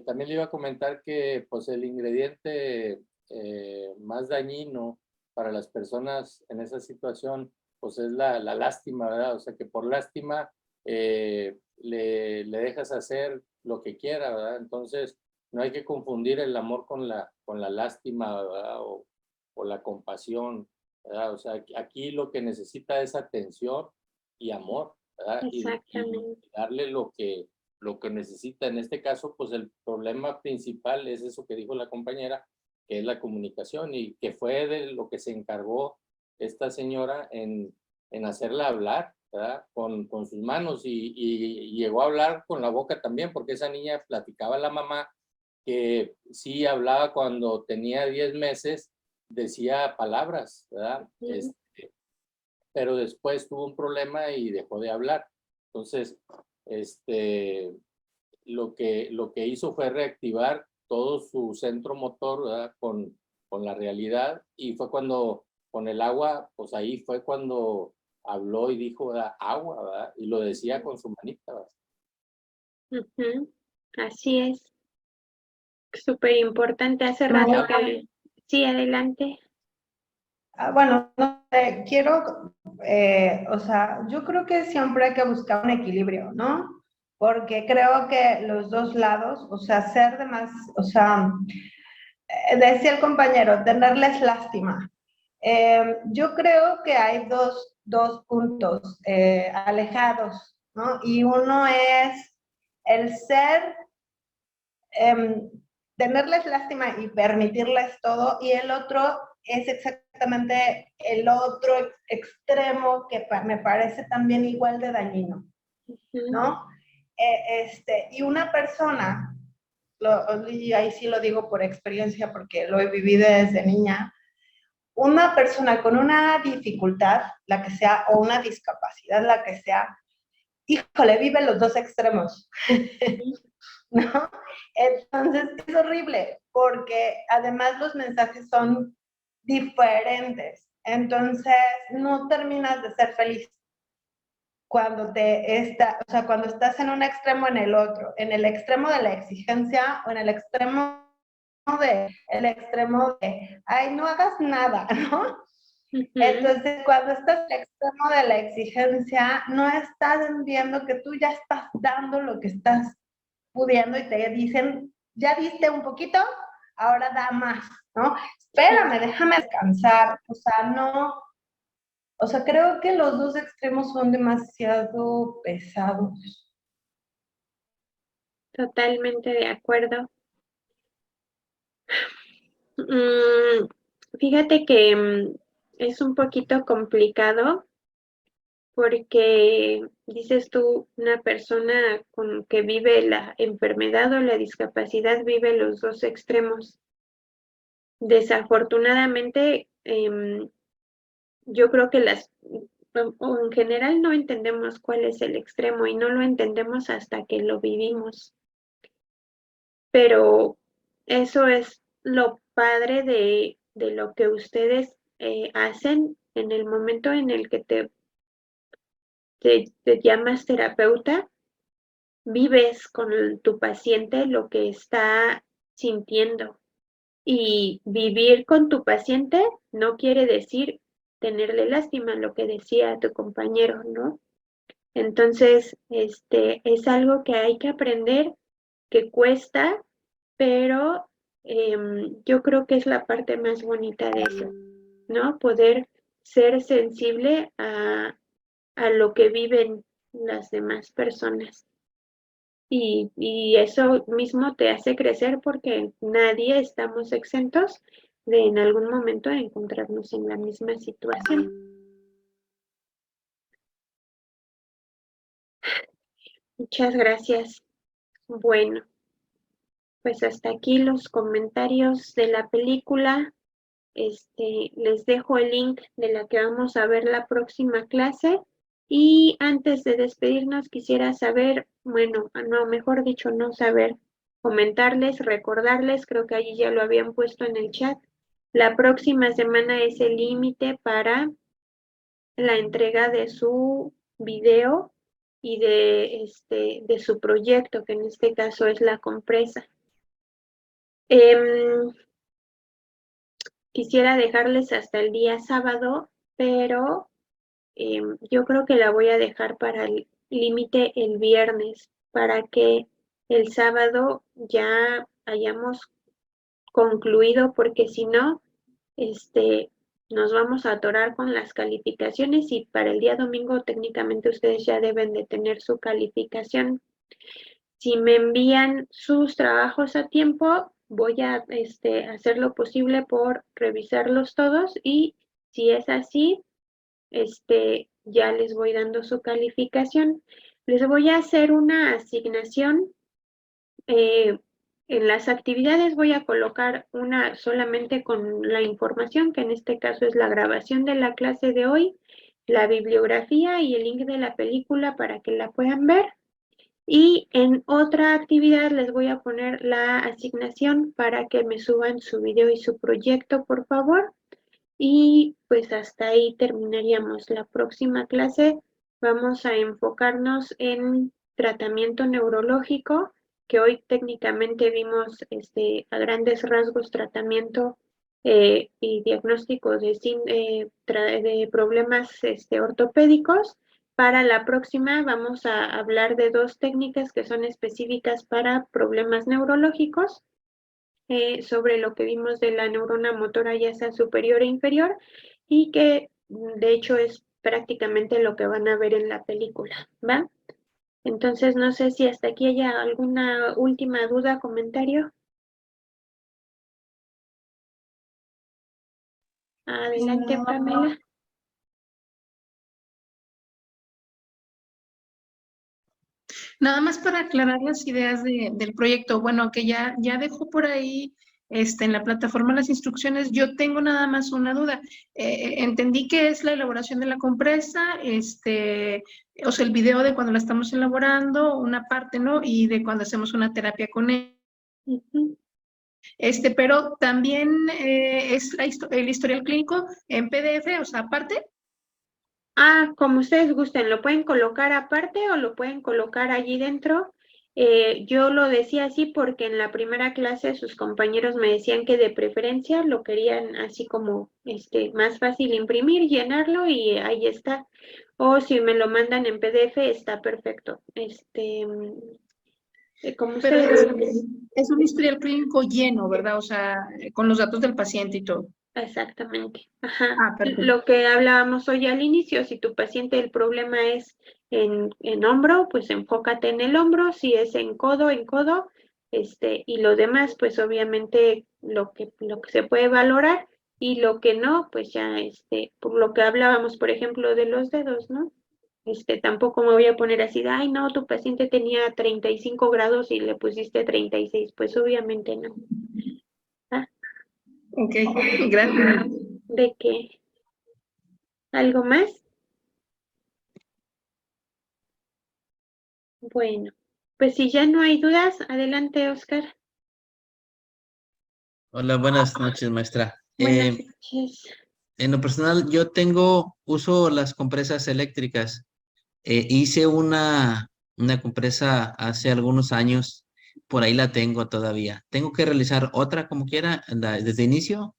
También le iba a comentar que pues el ingrediente más dañino para las personas en esa situación pues es la lástima, ¿verdad? O sea que por lástima le dejas hacer lo que quiera, ¿verdad? Entonces no hay que confundir el amor con la lástima, ¿verdad? O la compasión, ¿verdad? O sea, aquí lo que necesita es atención y amor, ¿verdad? Exactamente. Y darle lo que necesita. En este caso, pues el problema principal es eso que dijo la compañera, que es la comunicación y que fue de lo que se encargó esta señora en hacerla hablar, ¿verdad? Con sus manos y llegó a hablar con la boca también, porque esa niña platicaba a la mamá que sí hablaba cuando tenía 10 meses, decía palabras, ¿verdad? Pero después tuvo un problema y dejó de hablar. Entonces, lo que hizo fue reactivar todo su centro motor, ¿verdad? Con la realidad, y fue cuando con el agua, pues ahí fue cuando habló y dijo, ¿verdad? Agua, ¿verdad? Y lo decía con su manita, ¿verdad? Así es. Súper importante. Hace rato que... Sí, adelante. Bueno, no sé, o sea, yo creo que siempre hay que buscar un equilibrio, ¿no? Porque creo que los dos lados, o sea, decía el compañero, tenerles lástima. Yo creo que hay dos puntos alejados, ¿no? Y uno es el tenerles lástima y permitirles todo, y el otro es exactamente el otro extremo que me parece también igual de dañino, ¿no? Y una persona, y ahí sí lo digo por experiencia porque lo he vivido desde niña, una persona con una dificultad, la que sea, o una discapacidad, la que sea, híjole, vive los dos extremos, ¿no? Entonces es horrible, porque además los mensajes son diferentes, entonces no terminas de ser feliz cuando cuando estás en un extremo o en el otro, en el extremo de la exigencia o en el extremo de, ay, no hagas nada, ¿no? Entonces, cuando estás en el extremo de la exigencia, no estás viendo que tú ya estás dando lo que estás pudiendo y te dicen, ya diste un poquito, ahora da más, ¿no? Espérame, déjame descansar, creo que los dos extremos son demasiado pesados. Totalmente de acuerdo. Fíjate que es un poquito complicado porque dices tú, una persona con que vive la enfermedad o la discapacidad vive los dos extremos. Desafortunadamente, yo creo que o en general no entendemos cuál es el extremo y no lo entendemos hasta que lo vivimos. Pero eso es lo padre de lo que ustedes hacen en el momento en el que te llamas terapeuta, vives con tu paciente lo que está sintiendo. Y vivir con tu paciente no quiere decir tenerle lástima, lo que decía tu compañero, ¿no? Entonces, es algo que hay que aprender, que cuesta, pero yo creo que es la parte más bonita de eso, ¿no? Poder ser sensible a lo que viven las demás personas. Y eso mismo te hace crecer porque nadie estamos exentos de en algún momento encontrarnos en la misma situación. Muchas gracias. Bueno, pues hasta aquí los comentarios de la película. Les dejo el link de la que vamos a ver la próxima clase. Y antes de despedirnos quisiera saber, bueno, no, mejor dicho, no saber, comentarles, recordarles, creo que allí ya lo habían puesto en el chat. La próxima semana es el límite para la entrega de su video y de su proyecto, que en este caso es la compresa. Quisiera dejarles hasta el día sábado, pero yo creo que la voy a dejar para el límite el viernes, para que el sábado ya hayamos concluido, porque si no, nos vamos a atorar con las calificaciones y para el día domingo técnicamente ustedes ya deben de tener su calificación. Si me envían sus trabajos a tiempo, voy a hacer lo posible por revisarlos todos y si es así, ya les voy dando su calificación. Les voy a hacer una asignación. En las actividades voy a colocar una solamente con la información, que en este caso es la grabación de la clase de hoy, la bibliografía y el link de la película para que la puedan ver. Y en otra actividad les voy a poner la asignación para que me suban su video y su proyecto, por favor. Y pues hasta ahí terminaríamos. La próxima clase vamos a enfocarnos en tratamiento neurológico, que hoy técnicamente vimos a grandes rasgos tratamiento y diagnóstico de problemas ortopédicos. Para la próxima vamos a hablar de dos técnicas que son específicas para problemas neurológicos, sobre lo que vimos de la neurona motora ya sea superior e inferior y que de hecho es prácticamente lo que van a ver en la película, ¿va? Entonces no sé si hasta aquí haya alguna última duda, comentario. Adelante, Pamela. Nada más para aclarar las ideas del proyecto, bueno, que ya dejó por ahí en la plataforma las instrucciones. Yo tengo nada más una duda. Entendí que es la elaboración de la compresa, o sea, el video de cuando la estamos elaborando, una parte, ¿no? Y de cuando hacemos una terapia con él. Pero también es el historial clínico en PDF, o sea, aparte. Como ustedes gusten, lo pueden colocar aparte o lo pueden colocar allí dentro. Yo lo decía así porque en la primera clase sus compañeros me decían que de preferencia lo querían así como más fácil imprimir, llenarlo y ahí está. O si me lo mandan en PDF está perfecto. Como ustedes es un historial clínico lleno, ¿verdad? O sea, con los datos del paciente y todo. Exactamente. Ajá. Ah, perfecto. Lo que hablábamos hoy al inicio, si tu paciente el problema es en hombro, pues enfócate en el hombro, si es en codo, y lo demás, pues obviamente lo que se puede valorar y lo que no, pues ya, por lo que hablábamos, por ejemplo, de los dedos, ¿no? Tampoco me voy a poner así, de, ay, no, tu paciente tenía 35 grados y le pusiste 36, pues obviamente no. ¿Ah? Ok, gracias. ¿De qué? ¿Algo más? Bueno, pues si ya no hay dudas, adelante, Oscar. Hola, buenas noches, maestra. Buenas noches. En lo personal, uso las compresas eléctricas. Hice una compresa hace algunos años, por ahí la tengo todavía. ¿Tengo que realizar otra como quiera desde inicio?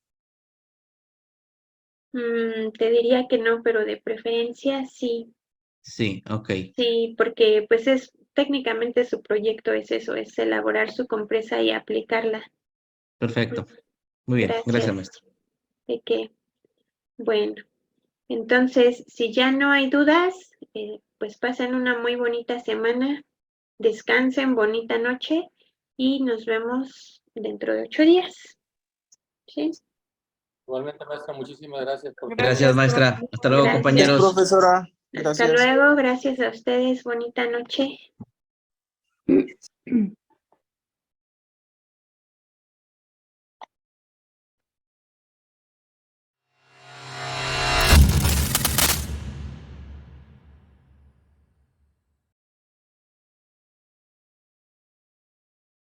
Te diría que no, pero de preferencia sí. Sí, ok, Sí, porque pues técnicamente su proyecto es eso, es elaborar su compresa y aplicarla. perfecto. Muy bien, gracias, maestra. De que, bueno, entonces, si ya no hay dudas, pues pasen una muy bonita semana, descansen, bonita noche y nos vemos dentro de 8 días. ¿Sí? Igualmente, maestra, muchísimas gracias. Gracias, maestra. Hasta luego, Gracias. compañeros. Profesora. Hasta Gracias. luego, gracias a ustedes, bonita noche.